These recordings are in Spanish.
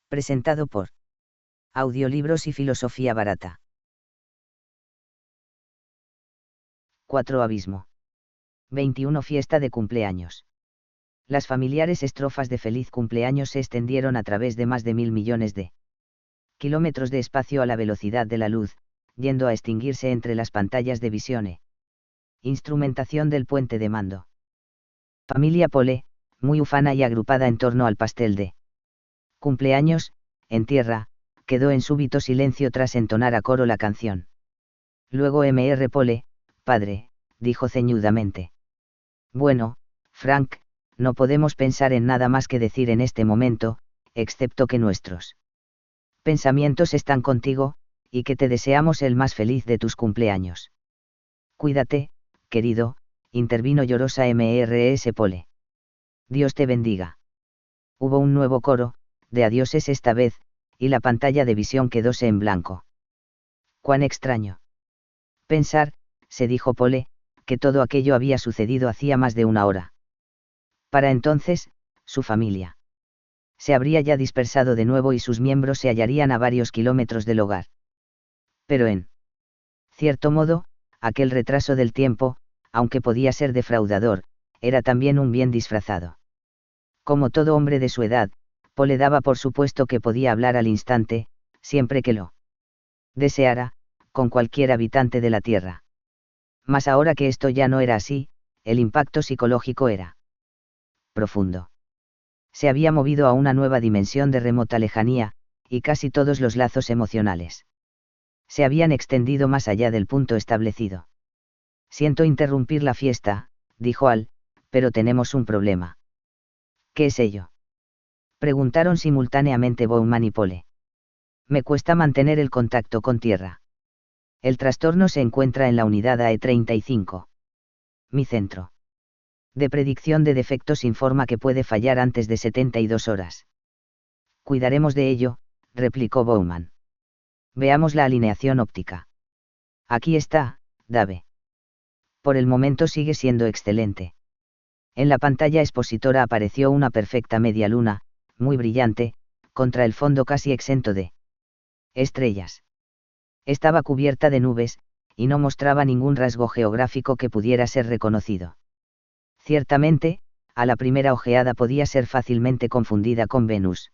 Presentado por Audiolibros y Filosofía Barata. 4 Abismo. 21 Fiesta de cumpleaños. Las familiares estrofas de Feliz cumpleaños se extendieron a través de más de 1.000 millones de kilómetros de espacio a la velocidad de la luz, yendo a extinguirse entre las pantallas de visione. Instrumentación del puente de mando. Familia Pole, muy ufana y agrupada en torno al pastel de cumpleaños, en tierra, quedó en súbito silencio tras entonar a coro la canción. Luego Mr. Pole, padre, dijo ceñudamente. Bueno, Frank, no podemos pensar en nada más que decir en este momento, excepto que nuestros pensamientos están contigo, y que te deseamos el más feliz de tus cumpleaños. Cuídate, querido, intervino llorosa Mrs. Pole. Dios te bendiga. Hubo un nuevo coro, de adioses esta vez, y la pantalla de visión quedóse en blanco. Cuán extraño. Pensar, se dijo Pole, que todo aquello había sucedido hacía más de una hora. Para entonces, su familia se habría ya dispersado de nuevo y sus miembros se hallarían a varios kilómetros del hogar. Pero en cierto modo, aquel retraso del tiempo, aunque podía ser defraudador, era también un bien disfrazado. Como todo hombre de su edad, Pole daba por supuesto que podía hablar al instante, siempre que lo deseara, con cualquier habitante de la Tierra. Mas ahora que esto ya no era así, el impacto psicológico era profundo. Se había movido a una nueva dimensión de remota lejanía, y casi todos los lazos emocionales se habían extendido más allá del punto establecido. Siento interrumpir la fiesta, dijo Al, pero tenemos un problema. ¿Qué es ello? Preguntaron simultáneamente Bowman y Pole. Me cuesta mantener el contacto con tierra. El trastorno se encuentra en la unidad AE35. Mi centro de predicción de defectos informa que puede fallar antes de 72 horas. Cuidaremos de ello, replicó Bowman. Veamos la alineación óptica. Aquí está, Dave. Por el momento sigue siendo excelente. En la pantalla expositora apareció una perfecta media luna, muy brillante, contra el fondo casi exento de estrellas. Estaba cubierta de nubes, y no mostraba ningún rasgo geográfico que pudiera ser reconocido. Ciertamente, a la primera ojeada podía ser fácilmente confundida con Venus.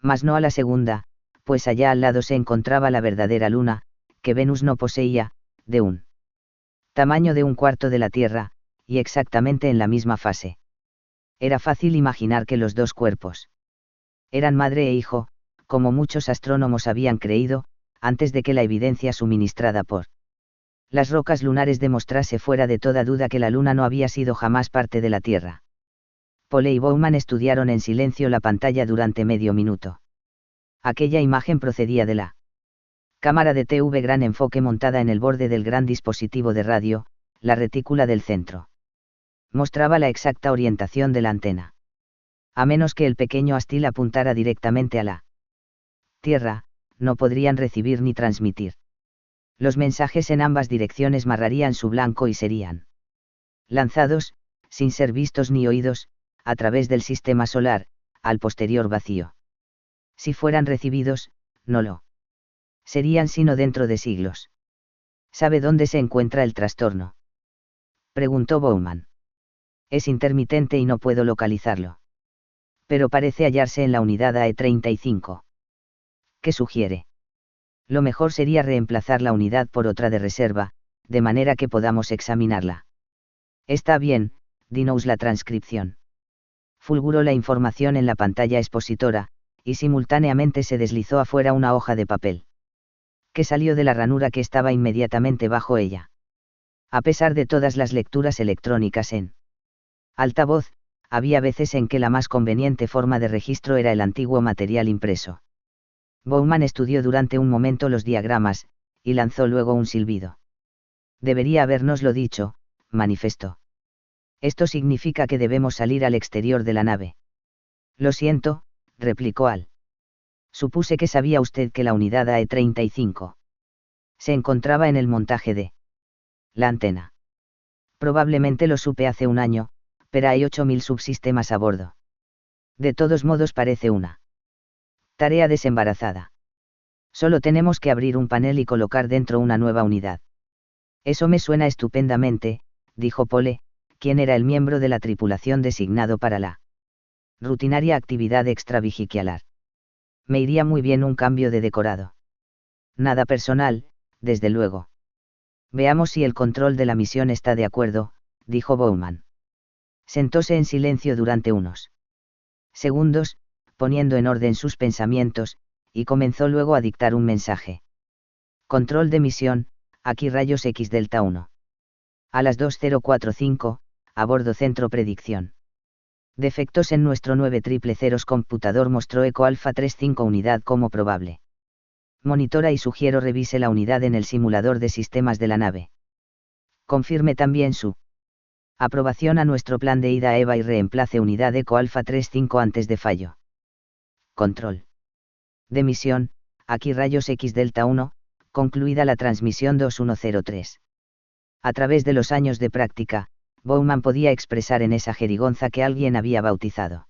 Mas no a la segunda, pues allá al lado se encontraba la verdadera luna, que Venus no poseía, de un tamaño de un cuarto de la Tierra, y exactamente en la misma fase. Era fácil imaginar que los dos cuerpos eran madre e hijo, como muchos astrónomos habían creído, antes de que la evidencia suministrada por las rocas lunares demostrase fuera de toda duda que la Luna no había sido jamás parte de la Tierra. Pole y Bowman estudiaron en silencio la pantalla durante medio minuto. Aquella imagen procedía de la cámara de TV gran enfoque montada en el borde del gran dispositivo de radio, la retícula del centro. Mostraba la exacta orientación de la antena. A menos que el pequeño mástil apuntara directamente a la Tierra, no podrían recibir ni transmitir. Los mensajes en ambas direcciones marrarían su blanco y serían lanzados, sin ser vistos ni oídos, a través del sistema solar, al posterior vacío. Si fueran recibidos, no lo serían sino dentro de siglos. ¿Sabe dónde se encuentra el trastorno?, preguntó Bowman. Es intermitente y no puedo localizarlo. Pero parece hallarse en la unidad AE35. ¿Qué sugiere? Lo mejor sería reemplazar la unidad por otra de reserva, de manera que podamos examinarla. Está bien, dinos la transcripción. Fulguró la información en la pantalla expositora, y simultáneamente se deslizó afuera una hoja de papel, que salió de la ranura que estaba inmediatamente bajo ella. A pesar de todas las lecturas electrónicas en altavoz, había veces en que la más conveniente forma de registro era el antiguo material impreso. Bowman estudió durante un momento los diagramas, y lanzó luego un silbido. Debería habérnoslo dicho, manifestó. Esto significa que debemos salir al exterior de la nave. Lo siento, replicó Al. Supuse que sabía usted que la unidad AE35 se encontraba en el montaje de la antena. Probablemente lo supe hace un año, pero hay 8.000 subsistemas a bordo. De todos modos parece una Tarea desembarazada. Solo tenemos que abrir un panel y colocar dentro una nueva unidad. Eso me suena estupendamente, dijo Pole, quien era el miembro de la tripulación designado para la rutinaria actividad extravehicular. Me iría muy bien un cambio de decorado. Nada personal, desde luego. Veamos si el control de la misión está de acuerdo, dijo Bowman. Sentóse en silencio durante unos segundos, poniendo en orden sus pensamientos, y comenzó luego a dictar un mensaje. Control de misión, aquí rayos X Delta 1. A las 2045, a bordo centro predicción. Defectos en nuestro 9000 computador mostró Eco Alpha 35 unidad como probable. Monitora y sugiero revise la unidad en el simulador de sistemas de la nave. Confirme también su aprobación a nuestro plan de ida a EVA y reemplace unidad Eco Alpha 35 antes de fallo. Control de misión, aquí rayos X Delta 1, concluida la transmisión 2103. A través de los años de práctica, Bowman podía expresar en esa jerigonza que alguien había bautizado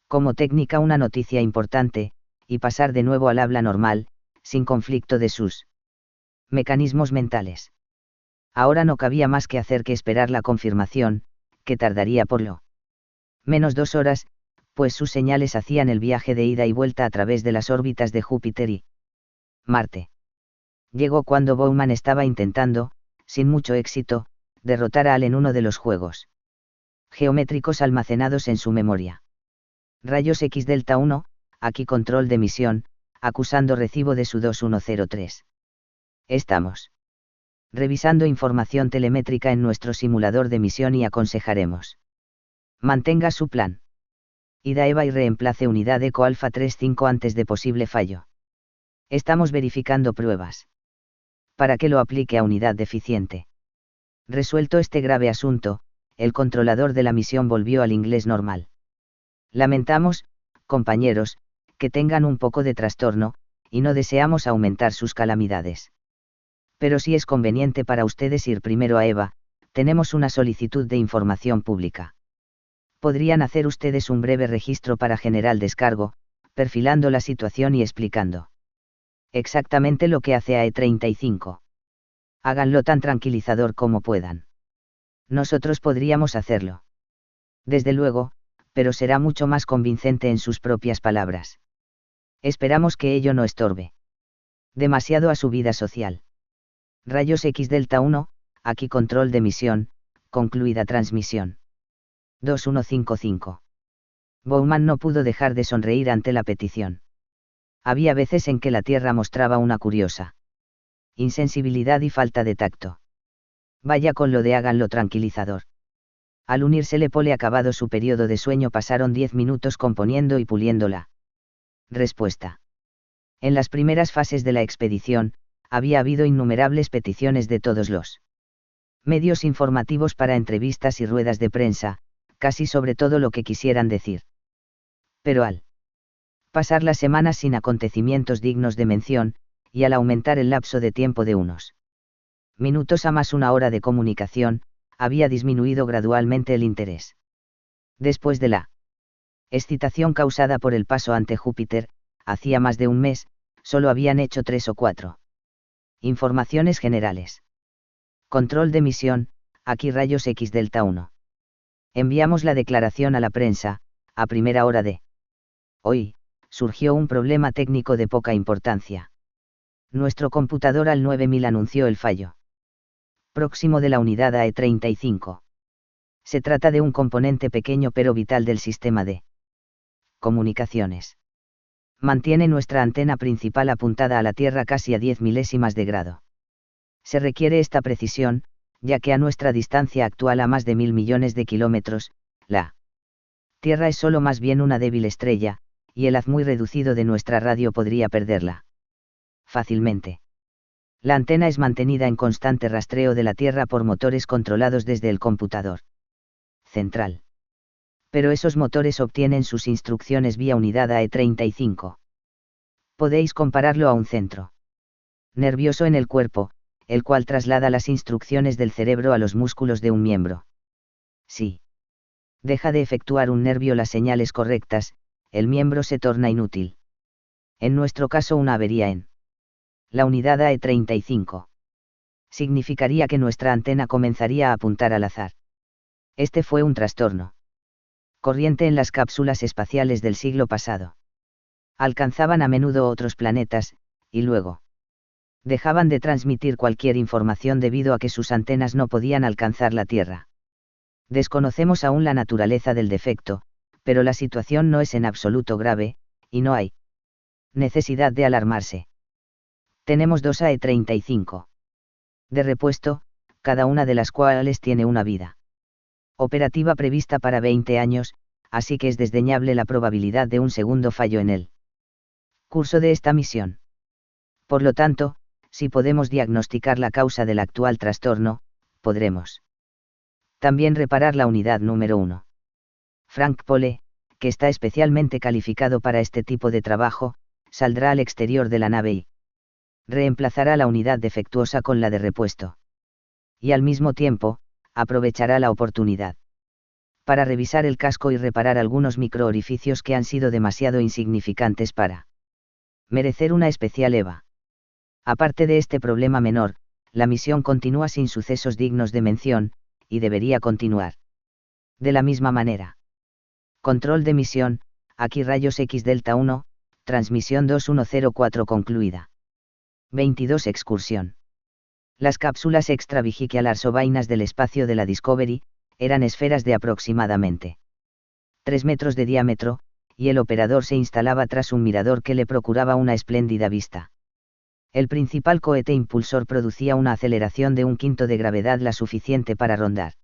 como técnica una noticia importante, y pasar de nuevo al habla normal, sin conflicto de sus mecanismos mentales. Ahora no cabía más que hacer que esperar la confirmación, que tardaría por lo menos 2 horas, pues sus señales hacían el viaje de ida y vuelta a través de las órbitas de Júpiter y Marte. Llegó cuando Bowman estaba intentando, sin mucho éxito, derrotar a Al en uno de los juegos geométricos almacenados en su memoria. Rayos X Delta 1, aquí control de misión, acusando recibo de su 2103. Estamos revisando información telemétrica en nuestro simulador de misión y aconsejaremos. Mantenga su plan. Ida EVA y reemplace unidad Eco Alpha 35 antes de posible fallo. Estamos verificando pruebas. Para que lo aplique a unidad deficiente. Resuelto este grave asunto, el controlador de la misión volvió al inglés normal. Lamentamos, compañeros, que tengan un poco de trastorno, y no deseamos aumentar sus calamidades. Pero si es conveniente para ustedes ir primero a EVA, tenemos una solicitud de información pública. Podrían hacer ustedes un breve registro para general descargo, perfilando la situación y explicando exactamente lo que hace AE-35. Háganlo tan tranquilizador como puedan. Nosotros podríamos hacerlo. Desde luego, pero será mucho más convincente en sus propias palabras. Esperamos que ello no estorbe demasiado a su vida social. Rayos X Delta 1, aquí control de misión, concluida transmisión. 2155. Bowman no pudo dejar de sonreír ante la petición. Había veces en que la Tierra mostraba una curiosa insensibilidad y falta de tacto. Vaya con lo de háganlo tranquilizador. Al unírsele Pole acabado su periodo de sueño pasaron 10 minutos componiendo y puliendo la respuesta. En las primeras fases de la expedición, había habido innumerables peticiones de todos los medios informativos para entrevistas y ruedas de prensa, casi sobre todo lo que quisieran decir. Pero al pasar las semanas sin acontecimientos dignos de mención, y al aumentar el lapso de tiempo de unos minutos a más una hora de comunicación, había disminuido gradualmente el interés. Después de la excitación causada por el paso ante Júpiter, hacía más de un mes, solo habían hecho 3 o 4 informaciones generales. Control de misión, aquí rayos X Delta 1. Enviamos la declaración a la prensa, a primera hora de hoy, surgió un problema técnico de poca importancia. Nuestro computador al 9000 anunció el fallo próximo de la unidad AE-35. Se trata de un componente pequeño pero vital del sistema de comunicaciones. Mantiene nuestra antena principal apuntada a la Tierra casi a 10 milésimas de grado. Se requiere esta precisión, ya que a nuestra distancia actual a más de 1000 millones de kilómetros, la Tierra es solo más bien una débil estrella, y el haz muy reducido de nuestra radio podría perderla fácilmente. La antena es mantenida en constante rastreo de la Tierra por motores controlados desde el computador central. Pero esos motores obtienen sus instrucciones vía unidad AE-35. Podéis compararlo a un centro nervioso en el cuerpo, el cual traslada las instrucciones del cerebro a los músculos de un miembro. Si deja de efectuar un nervio las señales correctas, el miembro se torna inútil. En nuestro caso una avería en la unidad AE-35. Significaría que nuestra antena comenzaría a apuntar al azar. Este fue un trastorno corriente en las cápsulas espaciales del siglo pasado. Alcanzaban a menudo otros planetas, y luego dejaban de transmitir cualquier información debido a que sus antenas no podían alcanzar la Tierra. Desconocemos aún la naturaleza del defecto, pero la situación no es en absoluto grave, y no hay necesidad de alarmarse. Tenemos dos AE-35 de repuesto, cada una de las cuales tiene una vida operativa prevista para 20 años, así que es desdeñable la probabilidad de un segundo fallo en el curso de esta misión. Por lo tanto, si podemos diagnosticar la causa del actual trastorno, podremos también reparar la unidad número 1. Frank Pole, que está especialmente calificado para este tipo de trabajo, saldrá al exterior de la nave y reemplazará la unidad defectuosa con la de repuesto. Y al mismo tiempo, aprovechará la oportunidad para revisar el casco y reparar algunos microorificios que han sido demasiado insignificantes para merecer una especial EVA. Aparte de este problema menor, la misión continúa sin sucesos dignos de mención, y debería continuar de la misma manera. Control de misión, aquí rayos X Delta 1, transmisión 2104 concluida. 22 Excursión. Las cápsulas extravehiculars o vainas del espacio de la Discovery, eran esferas de aproximadamente 3 metros de diámetro, y el operador se instalaba tras un mirador que le procuraba una espléndida vista. El principal cohete impulsor producía una aceleración de 1/5 de gravedad, la suficiente para rondar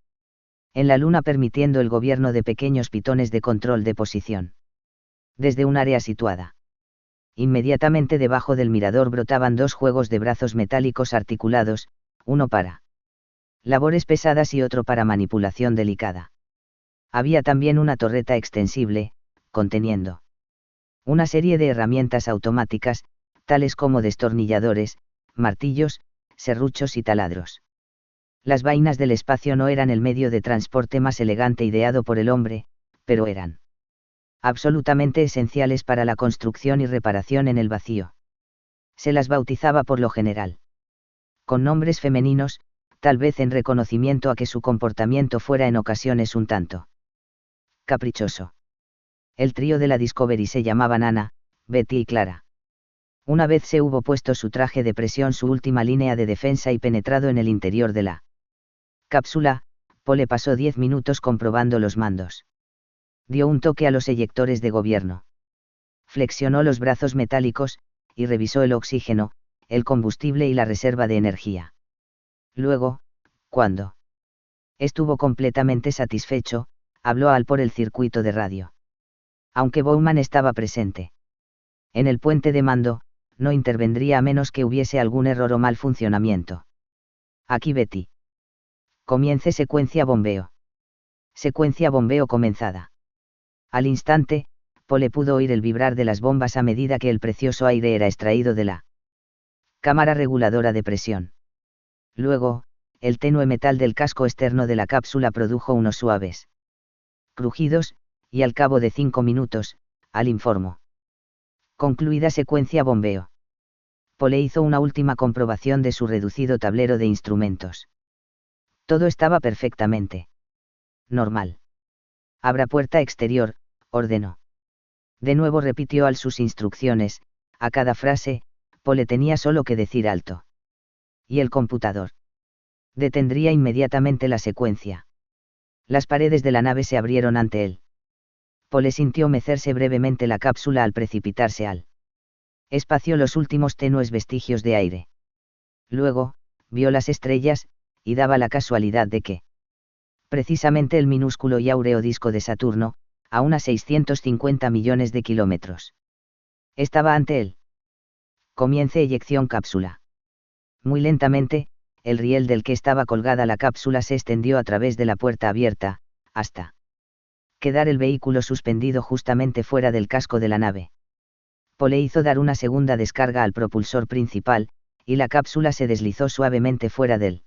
en la Luna, permitiendo el gobierno de pequeños pitones de control de posición desde un área situada. Inmediatamente debajo del mirador brotaban 2 juegos de brazos metálicos articulados, uno para labores pesadas y otro para manipulación delicada. Había también una torreta extensible, conteniendo una serie de herramientas automáticas, tales como destornilladores, martillos, serruchos y taladros. Las vainas del espacio no eran el medio de transporte más elegante ideado por el hombre, pero eran absolutamente esenciales para la construcción y reparación en el vacío. Se las bautizaba por lo general con nombres femeninos, tal vez en reconocimiento a que su comportamiento fuera en ocasiones un tanto caprichoso. El trío de la Discovery se llamaban Anna, Betty y Clara. Una vez se hubo puesto su traje de presión, su última línea de defensa, y penetrado en el interior de la cápsula, Pole pasó 10 minutos comprobando los mandos. Dio un toque a los eyectores de gobierno. Flexionó los brazos metálicos, y revisó el oxígeno, el combustible y la reserva de energía. Luego, cuando estuvo completamente satisfecho, habló a Al por el circuito de radio. Aunque Bowman estaba presente en el puente de mando, no intervendría a menos que hubiese algún error o mal funcionamiento. Aquí Betty. Comience secuencia bombeo. Secuencia bombeo comenzada. Al instante, Pole pudo oír el vibrar de las bombas a medida que el precioso aire era extraído de la cámara reguladora de presión. Luego, el tenue metal del casco externo de la cápsula produjo unos suaves crujidos, y al cabo de 5 minutos, Al informó. Concluida secuencia bombeo. Pole hizo una última comprobación de su reducido tablero de instrumentos. Todo estaba perfectamente normal. Abra puerta exterior, ordenó. De nuevo repitió Al sus instrucciones. A cada frase, Pole tenía solo que decir alto. Y el computador detendría inmediatamente la secuencia. Las paredes de la nave se abrieron ante él. Pole sintió mecerse brevemente la cápsula al precipitarse al espacio los últimos tenues vestigios de aire. Luego, vio las estrellas, y daba la casualidad de que precisamente el minúsculo y áureo disco de Saturno, a unas 650 millones de kilómetros, estaba ante él. Comience eyección cápsula. Muy lentamente, el riel del que estaba colgada la cápsula se extendió a través de la puerta abierta, hasta quedar el vehículo suspendido justamente fuera del casco de la nave. Pole hizo dar una segunda descarga al propulsor principal, y la cápsula se deslizó suavemente fuera del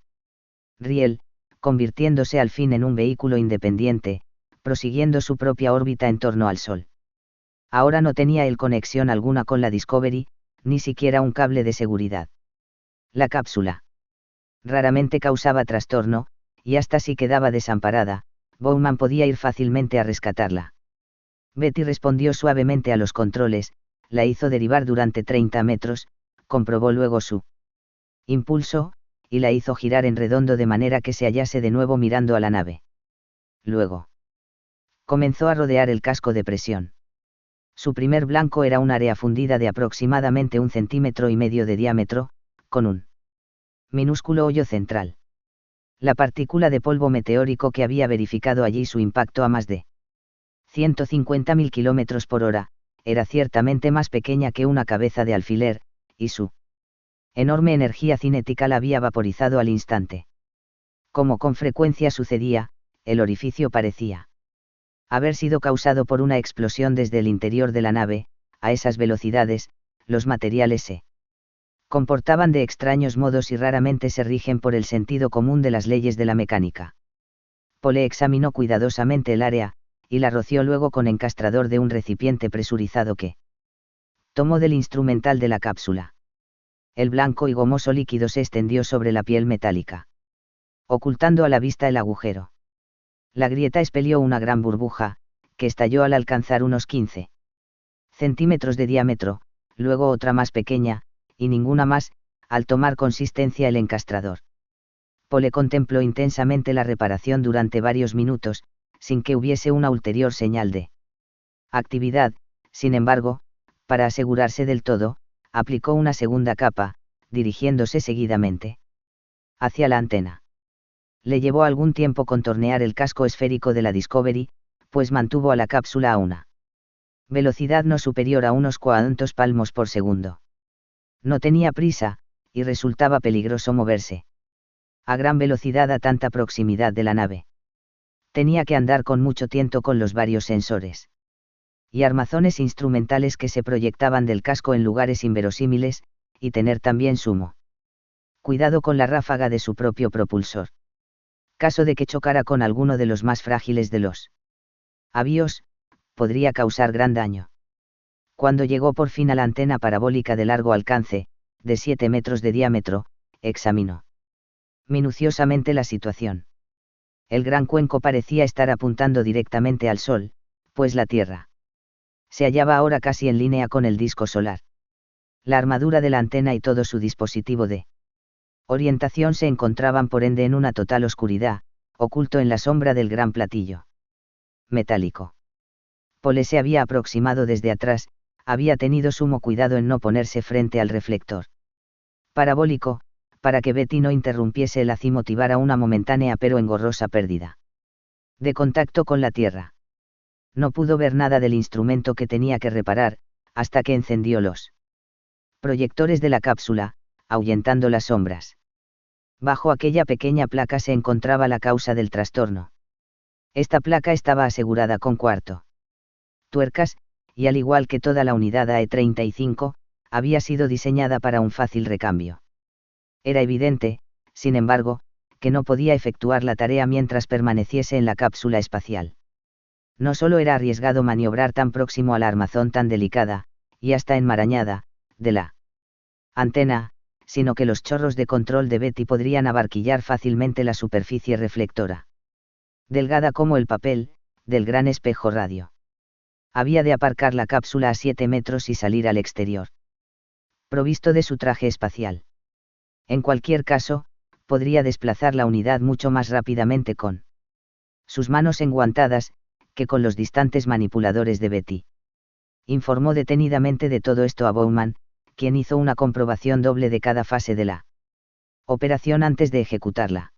riel, convirtiéndose al fin en un vehículo independiente, prosiguiendo su propia órbita en torno al Sol. Ahora no tenía él conexión alguna con la Discovery, ni siquiera un cable de seguridad. La cápsula raramente causaba trastorno, y hasta si quedaba desamparada, Bowman podía ir fácilmente a rescatarla. Betty respondió suavemente a los controles, la hizo derivar durante 30 metros, comprobó luego su impulso, y la hizo girar en redondo de manera que se hallase de nuevo mirando a la nave. Luego comenzó a rodear el casco de presión. Su primer blanco era un área fundida de aproximadamente 1,5 centímetros de diámetro, con un minúsculo hoyo central. La partícula de polvo meteórico que había verificado allí su impacto a más de 150.000 kilómetros por hora, era ciertamente más pequeña que una cabeza de alfiler, y su enorme energía cinética la había vaporizado al instante. Como con frecuencia sucedía, el orificio parecía haber sido causado por una explosión desde el interior de la nave. A esas velocidades, los materiales se comportaban de extraños modos y raramente se rigen por el sentido común de las leyes de la mecánica. Pole examinó cuidadosamente el área, y la roció luego con encastrador de un recipiente presurizado que tomó del instrumental de la cápsula. El blanco y gomoso líquido se extendió sobre la piel metálica, ocultando a la vista el agujero. La grieta expelió una gran burbuja, que estalló al alcanzar unos 15 centímetros de diámetro, luego otra más pequeña, y ninguna más, al tomar consistencia el encastrador. Pole contempló intensamente la reparación durante varios minutos, sin que hubiese una ulterior señal de actividad. Sin embargo, para asegurarse del todo, aplicó una segunda capa, dirigiéndose seguidamente hacia la antena. Le llevó algún tiempo contornear el casco esférico de la Discovery, pues mantuvo a la cápsula a una velocidad no superior a unos cuantos palmos por segundo. No tenía prisa, y resultaba peligroso moverse a gran velocidad a tanta proximidad de la nave. Tenía que andar con mucho tiento con los varios sensores y armazones instrumentales que se proyectaban del casco en lugares inverosímiles, y tener también sumo cuidado con la ráfaga de su propio propulsor. Caso de que chocara con alguno de los más frágiles de los avios, podría causar gran daño. Cuando llegó por fin a la antena parabólica de largo alcance, de 7 metros de diámetro, examinó minuciosamente la situación. El gran cuenco parecía estar apuntando directamente al Sol, pues la Tierra se hallaba ahora casi en línea con el disco solar. La armadura de la antena y todo su dispositivo de orientación se encontraban por ende en una total oscuridad, oculto en la sombra del gran platillo metálico. Pole se había aproximado desde atrás, había tenido sumo cuidado en no ponerse frente al reflector parabólico, para que Betty no interrumpiese el haz y motivara una momentánea pero engorrosa pérdida de contacto con la Tierra. No pudo ver nada del instrumento que tenía que reparar, hasta que encendió los proyectores de la cápsula, ahuyentando las sombras. Bajo aquella pequeña placa se encontraba la causa del trastorno. Esta placa estaba asegurada con tuercas, y al igual que toda la unidad AE-35, había sido diseñada para un fácil recambio. Era evidente, sin embargo, que no podía efectuar la tarea mientras permaneciese en la cápsula espacial. No solo era arriesgado maniobrar tan próximo a la armazón tan delicada, y hasta enmarañada, de la antena, sino que los chorros de control de Betty podrían abarquillar fácilmente la superficie reflectora, delgada como el papel, del gran espejo radio. Había de aparcar la cápsula a 7 metros y salir al exterior, provisto de su traje espacial. En cualquier caso, podría desplazar la unidad mucho más rápidamente con sus manos enguantadas, que con los distantes manipuladores de Betty. Informó detenidamente de todo esto a Bowman, quien hizo una comprobación doble de cada fase de la operación antes de ejecutarla.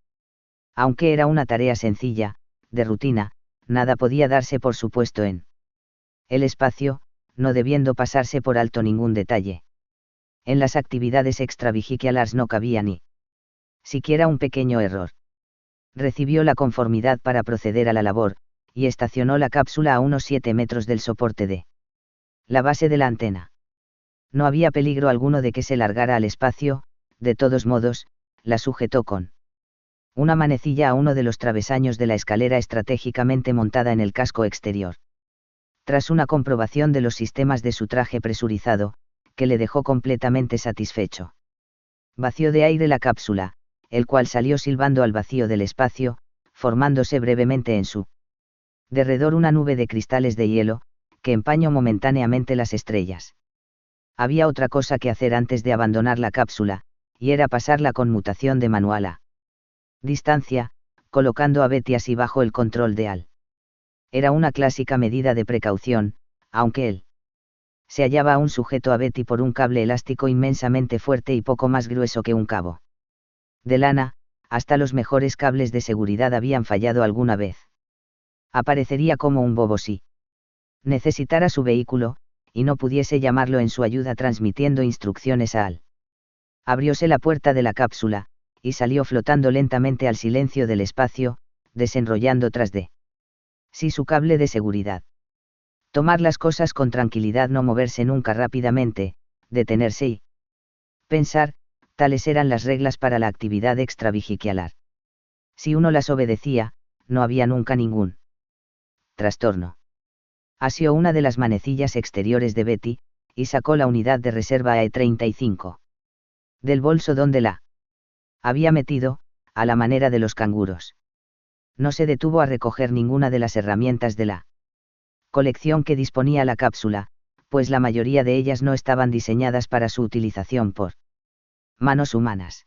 Aunque era una tarea sencilla, de rutina, nada podía darse por supuesto en el espacio, no debiendo pasarse por alto ningún detalle. En las actividades extravehiculares no cabía ni siquiera un pequeño error. Recibió la conformidad para proceder a la labor, y estacionó la cápsula a unos 7 metros del soporte de la base de la antena. No había peligro alguno de que se largara al espacio, de todos modos, la sujetó con una manecilla a uno de los travesaños de la escalera estratégicamente montada en el casco exterior. Tras una comprobación de los sistemas de su traje presurizado, que le dejó completamente satisfecho. Vació de aire la cápsula, el cual salió silbando al vacío del espacio, formándose brevemente en su derredor una nube de cristales de hielo, que empañó momentáneamente las estrellas. Había otra cosa que hacer antes de abandonar la cápsula, y era pasar la conmutación de manual a distancia, colocando a Betty así bajo el control de Al. Era una clásica medida de precaución, aunque él se hallaba aún sujeto a Betty por un cable elástico inmensamente fuerte y poco más grueso que un cabo de lana. Hasta los mejores cables de seguridad habían fallado alguna vez. Aparecería como un bobo si necesitara su vehículo, y no pudiese llamarlo en su ayuda transmitiendo instrucciones a Al. Abrióse la puerta de la cápsula, y salió flotando lentamente al silencio del espacio, desenrollando tras de sí su cable de seguridad. Tomar las cosas con tranquilidad, no moverse nunca rápidamente, detenerse y pensar, tales eran las reglas para la actividad extravehicular. Si uno las obedecía, no había nunca ningún trastorno. Asió una de las manecillas exteriores de Betty, y sacó la unidad de reserva AE-35 del bolso donde la había metido, a la manera de los canguros. No se detuvo a recoger ninguna de las herramientas de la colección que disponía la cápsula, pues la mayoría de ellas no estaban diseñadas para su utilización por manos humanas.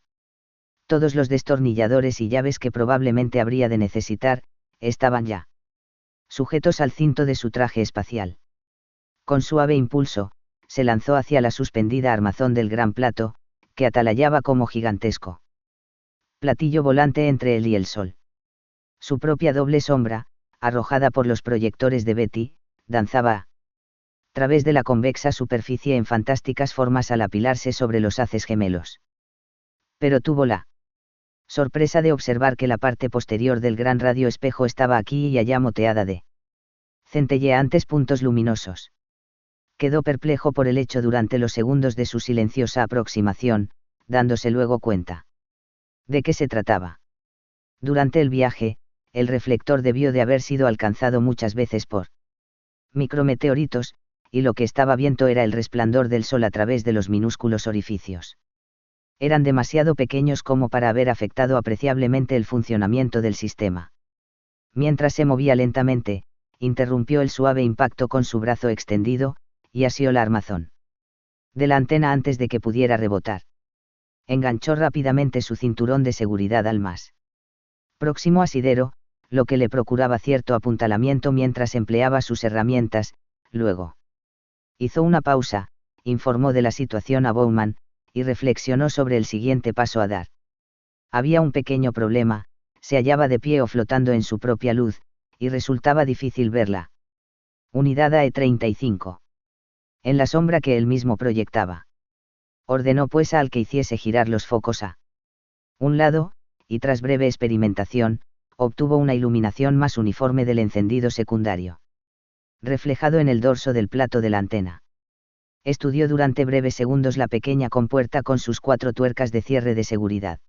Todos los destornilladores y llaves que probablemente habría de necesitar, estaban ya sujetos al cinto de su traje espacial. Con suave impulso, se lanzó hacia la suspendida armazón del gran plato, que atalayaba como gigantesco platillo volante entre él y el sol. Su propia doble sombra, arrojada por los proyectores de Betty, danzaba a través de la convexa superficie en fantásticas formas al apilarse sobre los haces gemelos. Pero tuvo la sorpresa de observar que la parte posterior del gran radioespejo estaba aquí y allá moteada de centelleantes puntos luminosos. Quedó perplejo por el hecho durante los segundos de su silenciosa aproximación, dándose luego cuenta de qué se trataba. Durante el viaje, el reflector debió de haber sido alcanzado muchas veces por micrometeoritos, y lo que estaba viendo era el resplandor del sol a través de los minúsculos orificios. Eran demasiado pequeños como para haber afectado apreciablemente el funcionamiento del sistema. Mientras se movía lentamente, interrumpió el suave impacto con su brazo extendido, y asió la armazón de la antena antes de que pudiera rebotar. Enganchó rápidamente su cinturón de seguridad al más próximo asidero, lo que le procuraba cierto apuntalamiento mientras empleaba sus herramientas. Luego hizo una pausa, informó de la situación a Bowman, y reflexionó sobre el siguiente paso a dar. Había un pequeño problema: se hallaba de pie o flotando en su propia luz, y resultaba difícil verla. Unidad AE-35. En la sombra que él mismo proyectaba. Ordenó pues a Al que hiciese girar los focos a un lado, y tras breve experimentación, obtuvo una iluminación más uniforme del encendido secundario, reflejado en el dorso del plato de la antena. Estudió durante breves segundos la pequeña compuerta con sus 4 tuercas de cierre de seguridad.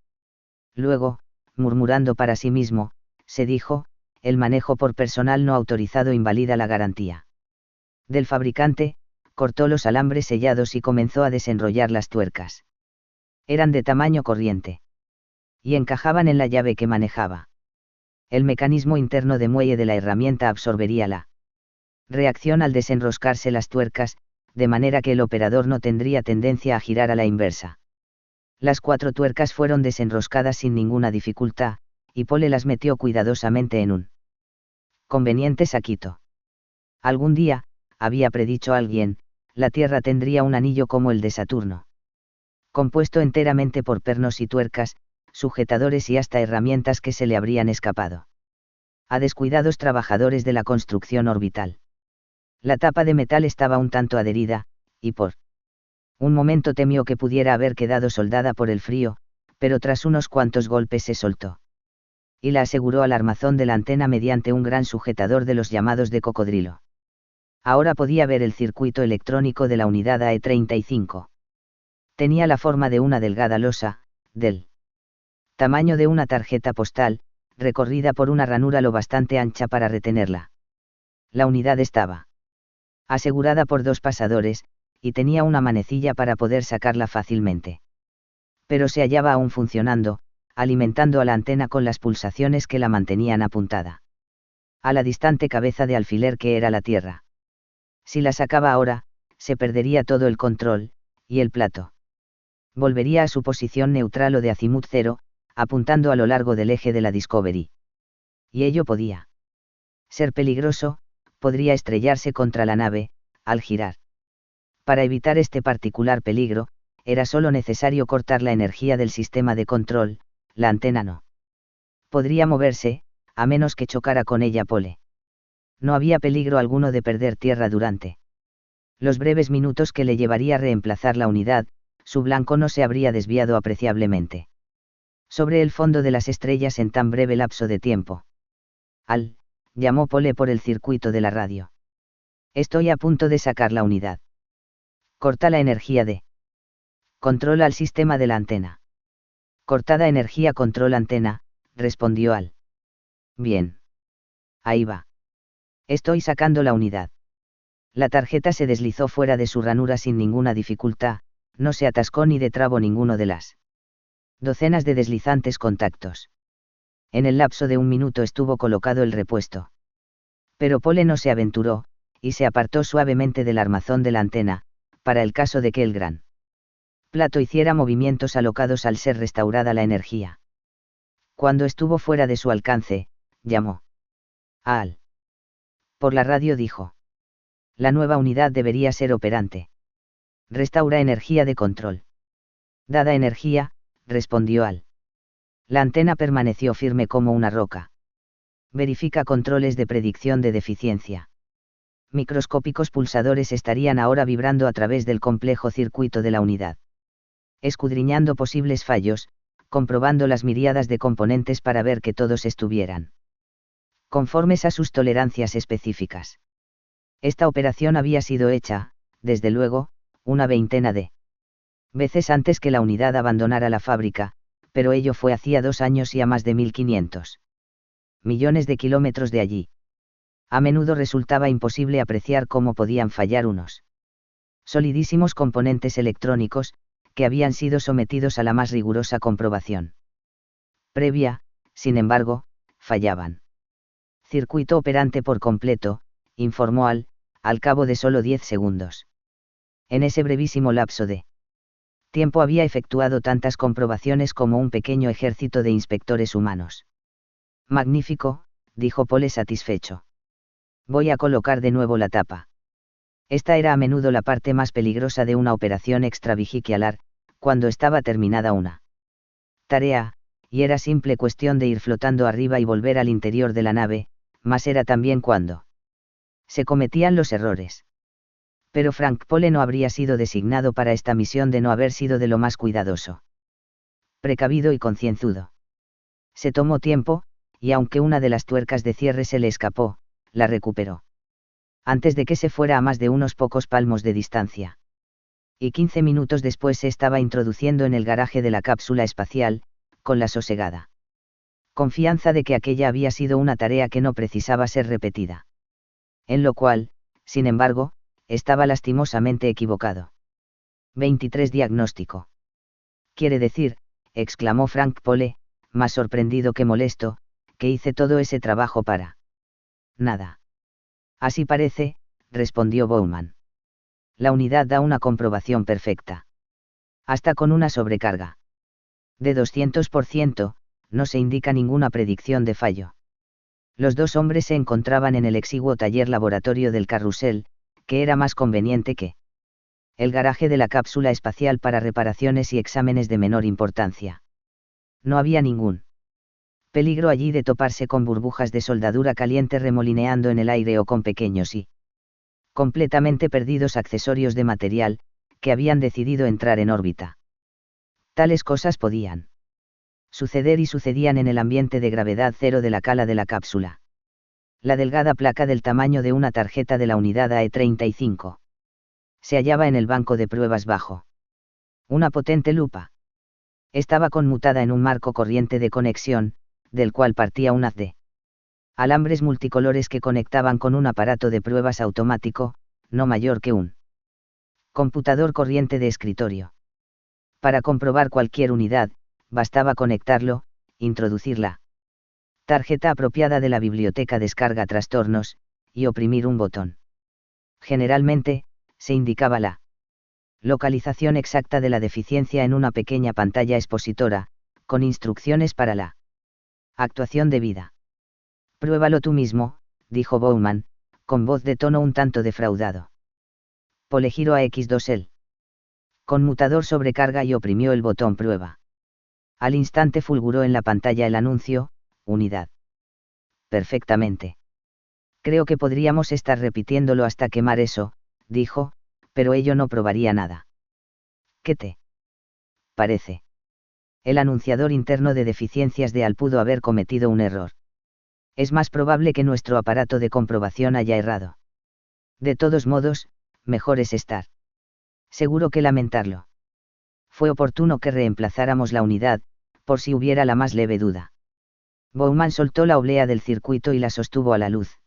Luego, murmurando para sí mismo, se dijo: el manejo por personal no autorizado invalida la garantía del fabricante. Cortó los alambres sellados y comenzó a desenrollar las tuercas. Eran de tamaño corriente. Y encajaban en la llave que manejaba. El mecanismo interno de muelle de la herramienta absorbería la reacción al desenroscarse las tuercas, de manera que el operador no tendría tendencia a girar a la inversa. Las 4 tuercas fueron desenroscadas sin ninguna dificultad, y Pole las metió cuidadosamente en un conveniente saquito. Algún día, había predicho alguien, la Tierra tendría un anillo como el de Saturno, compuesto enteramente por pernos y tuercas, sujetadores y hasta herramientas que se le habrían escapado a descuidados trabajadores de la construcción orbital. La tapa de metal estaba un tanto adherida, y por un momento temió que pudiera haber quedado soldada por el frío, pero tras unos cuantos golpes se soltó. Y la aseguró al armazón de la antena mediante un gran sujetador de los llamados de cocodrilo. Ahora podía ver el circuito electrónico de la unidad AE-35. Tenía la forma de una delgada losa, del tamaño de una tarjeta postal, recorrida por una ranura lo bastante ancha para retenerla. La unidad estaba asegurada por 2 pasadores, y tenía una manecilla para poder sacarla fácilmente. Pero se hallaba aún funcionando, alimentando a la antena con las pulsaciones que la mantenían apuntada a la distante cabeza de alfiler que era la Tierra. Si la sacaba ahora, se perdería todo el control, y el plato volvería a su posición neutral o de azimut cero, apuntando a lo largo del eje de la Discovery. Y ello podía ser peligroso, podría estrellarse contra la nave, al girar. Para evitar este particular peligro, era solo necesario cortar la energía del sistema de control, la antena no podría moverse, a menos que chocara con ella Pole. No había peligro alguno de perder tierra durante los breves minutos que le llevaría a reemplazar la unidad, su blanco no se habría desviado apreciablemente sobre el fondo de las estrellas en tan breve lapso de tiempo. Llamó Pole por el circuito de la radio. Estoy a punto de sacar la unidad. Corta la energía de control al sistema de la antena. Cortada energía control antena, respondió Al. Bien. Ahí va. Estoy sacando la unidad. La tarjeta se deslizó fuera de su ranura sin ninguna dificultad, no se atascó ni detrabó ninguno de las docenas de deslizantes contactos. En el lapso de 1 minuto estuvo colocado el repuesto. Pero Pole no se aventuró, y se apartó suavemente del armazón de la antena, para el caso de que el gran plato hiciera movimientos alocados al ser restaurada la energía. Cuando estuvo fuera de su alcance, llamó a Al. Por la radio dijo: la nueva unidad debería ser operante. Restaura energía de control. Dada energía, respondió Al. La antena permaneció firme como una roca. Verifica controles de predicción de deficiencia. Microscópicos pulsadores estarían ahora vibrando a través del complejo circuito de la unidad, escudriñando posibles fallos, comprobando las miríadas de componentes para ver que todos estuvieran conformes a sus tolerancias específicas. Esta operación había sido hecha, desde luego, una veintena de veces antes que la unidad abandonara la fábrica, pero ello fue hacía 2 años y a más de 1.500 millones de kilómetros de allí. A menudo resultaba imposible apreciar cómo podían fallar unos solidísimos componentes electrónicos, que habían sido sometidos a la más rigurosa comprobación previa, sin embargo, fallaban. Circuito operante por completo, informó al cabo de solo 10 segundos. En ese brevísimo lapso de tiempo había efectuado tantas comprobaciones como un pequeño ejército de inspectores humanos. Magnífico, dijo Pole satisfecho. Voy a colocar de nuevo la tapa. Esta era a menudo la parte más peligrosa de una operación extravehicular, cuando estaba terminada una tarea, y era simple cuestión de ir flotando arriba y volver al interior de la nave, mas era también cuando se cometían los errores. Pero Frank Pole no habría sido designado para esta misión de no haber sido de lo más cuidadoso, precavido y concienzudo. Se tomó tiempo, y aunque una de las tuercas de cierre se le escapó, la recuperó antes de que se fuera a más de unos pocos palmos de distancia. Y 15 minutos después se estaba introduciendo en el garaje de la cápsula espacial, con la sosegada confianza de que aquella había sido una tarea que no precisaba ser repetida. En lo cual, sin embargo, estaba lastimosamente equivocado. 23 Diagnóstico. Quiere decir, exclamó Frank Pole, más sorprendido que molesto, que hice todo ese trabajo para nada. Así parece, respondió Bowman. La unidad da una comprobación perfecta. Hasta con una sobrecarga de 200%, no se indica ninguna predicción de fallo. Los 2 hombres se encontraban en el exiguo taller laboratorio del carrusel, que era más conveniente que el garaje de la cápsula espacial para reparaciones y exámenes de menor importancia. No había ningún peligro allí de toparse con burbujas de soldadura caliente remolineando en el aire o con pequeños y completamente perdidos accesorios de material, que habían decidido entrar en órbita. Tales cosas podían suceder y sucedían en el ambiente de gravedad cero de la cala de la cápsula. La delgada placa del tamaño de una tarjeta de la unidad AE-35 se hallaba en el banco de pruebas bajo una potente lupa. Estaba conmutada en un marco corriente de conexión, del cual partía un haz de alambres multicolores que conectaban con un aparato de pruebas automático, no mayor que un computador corriente de escritorio. Para comprobar cualquier unidad, bastaba conectarlo, introducir la tarjeta apropiada de la biblioteca descarga trastornos, y oprimir un botón. Generalmente, se indicaba la localización exacta de la deficiencia en una pequeña pantalla expositora, con instrucciones para la actuación debida. Pruébalo tú mismo, dijo Bowman, con voz de tono un tanto defraudado. Pole giró a X2 el conmutador sobrecarga y oprimió el botón prueba. Al instante fulguró en la pantalla el anuncio, unidad. Perfectamente. Creo que podríamos estar repitiéndolo hasta quemar eso, dijo, pero ello no probaría nada. ¿Qué te parece? El anunciador interno de deficiencias de AL pudo haber cometido un error. Es más probable que nuestro aparato de comprobación haya errado. De todos modos, mejor es estar seguro que lamentarlo. Fue oportuno que reemplazáramos la unidad, por si hubiera la más leve duda. Bowman soltó la oblea del circuito y la sostuvo a la luz.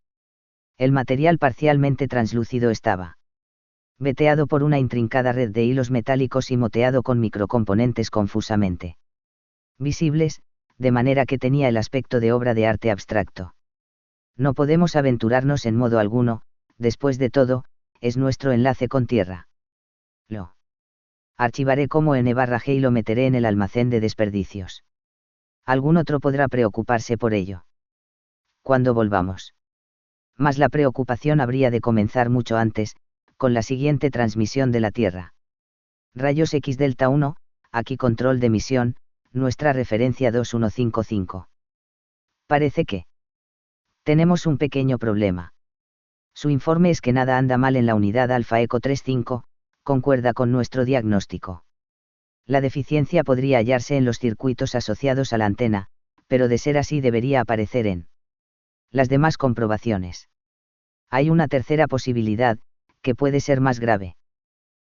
El material parcialmente translúcido estaba veteado por una intrincada red de hilos metálicos y moteado con microcomponentes confusamente visibles, de manera que tenía el aspecto de obra de arte abstracto. No podemos aventurarnos en modo alguno, después de todo, es nuestro enlace con tierra. Lo archivaré como N/G y lo meteré en el almacén de desperdicios. Algún otro podrá preocuparse por ello. Cuando volvamos. Mas la preocupación habría de comenzar mucho antes, con la siguiente transmisión de la Tierra. Rayos X Delta 1, aquí control de misión, nuestra referencia 2155. Parece que tenemos un pequeño problema. Su informe es que nada anda mal en la unidad Alfa Eco 35, concuerda con nuestro diagnóstico. La deficiencia podría hallarse en los circuitos asociados a la antena, pero de ser así debería aparecer en las demás comprobaciones. Hay una tercera posibilidad, que puede ser más grave.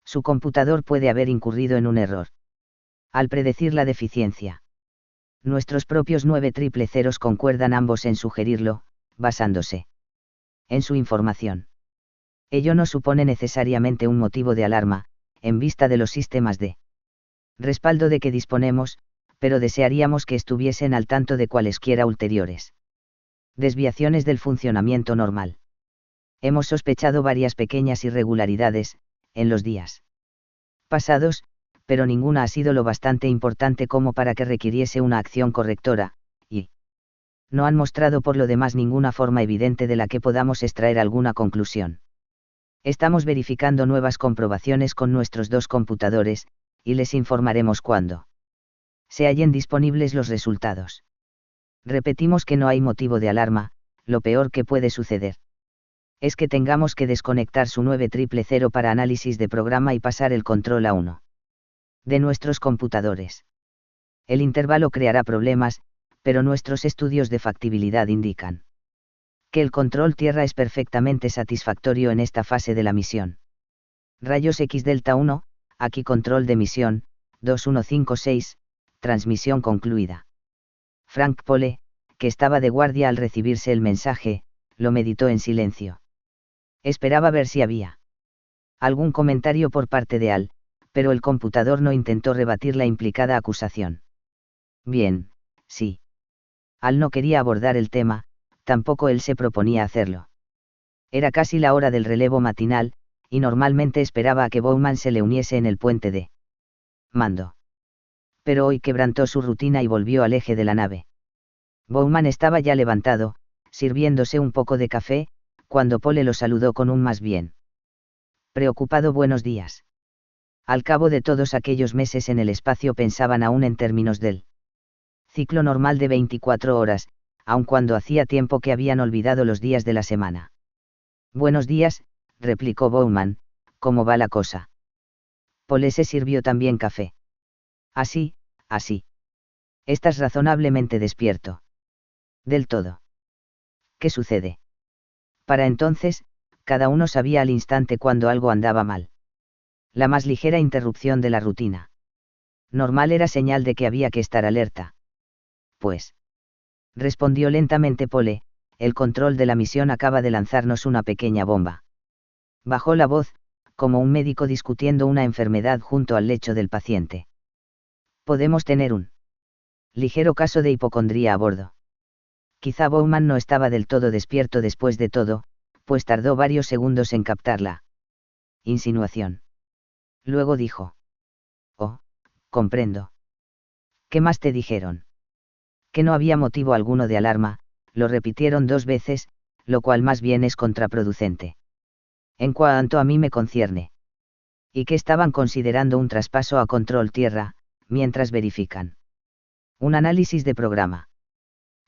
Su computador puede haber incurrido en un error al predecir la deficiencia. Nuestros propios 900 concuerdan ambos en sugerirlo, basándose en su información. Ello no supone necesariamente un motivo de alarma, en vista de los sistemas de respaldo de que disponemos, pero desearíamos que estuviesen al tanto de cualesquiera ulteriores desviaciones del funcionamiento normal. Hemos sospechado varias pequeñas irregularidades, en los días pasados, pero ninguna ha sido lo bastante importante como para que requiriese una acción correctora, y no han mostrado por lo demás ninguna forma evidente de la que podamos extraer alguna conclusión. Estamos verificando nuevas comprobaciones con nuestros dos computadores, y les informaremos cuando se hallen disponibles los resultados. Repetimos que no hay motivo de alarma, lo peor que puede suceder es que tengamos que desconectar su 9000 para análisis de programa y pasar el control a uno de nuestros computadores. El intervalo creará problemas, pero nuestros estudios de factibilidad indican que el control tierra es perfectamente satisfactorio en esta fase de la misión. Rayos X Delta 1, aquí control de misión, 2156, transmisión concluida. Frank Pole, que estaba de guardia al recibirse el mensaje, lo meditó en silencio. Esperaba ver si había algún comentario por parte de Al, pero el computador no intentó rebatir la implicada acusación. Bien, sí. Al no quería abordar el tema, tampoco él se proponía hacerlo. Era casi la hora del relevo matinal, y normalmente esperaba a que Bowman se le uniese en el puente de mando. Pero hoy quebrantó su rutina y volvió al eje de la nave. Bowman estaba ya levantado, sirviéndose un poco de café, cuando Pole lo saludó con un más bien preocupado buenos días. Al cabo de todos aquellos meses en el espacio pensaban aún en términos del ciclo normal de 24 horas, aun cuando hacía tiempo que habían olvidado los días de la semana. Buenos días, replicó Bowman, ¿cómo va la cosa? Pole se sirvió también café. Así, así. Estás razonablemente despierto. Del todo. ¿Qué sucede? Para entonces, cada uno sabía al instante cuando algo andaba mal. La más ligera interrupción de la rutina normal era señal de que había que estar alerta. Pues, respondió lentamente Pole, el control de la misión acaba de lanzarnos una pequeña bomba. Bajó la voz, como un médico discutiendo una enfermedad junto al lecho del paciente. Podemos tener un ligero caso de hipocondría a bordo. Quizá Bowman no estaba del todo despierto después de todo, pues tardó varios segundos en captarla insinuación. Luego dijo: Oh, comprendo. ¿Qué más te dijeron? Que no había motivo alguno de alarma, lo repitieron 2 veces, lo cual más bien es contraproducente. En cuanto a mí me concierne. Y que estaban considerando un traspaso a control tierra, mientras verifican un análisis de programa.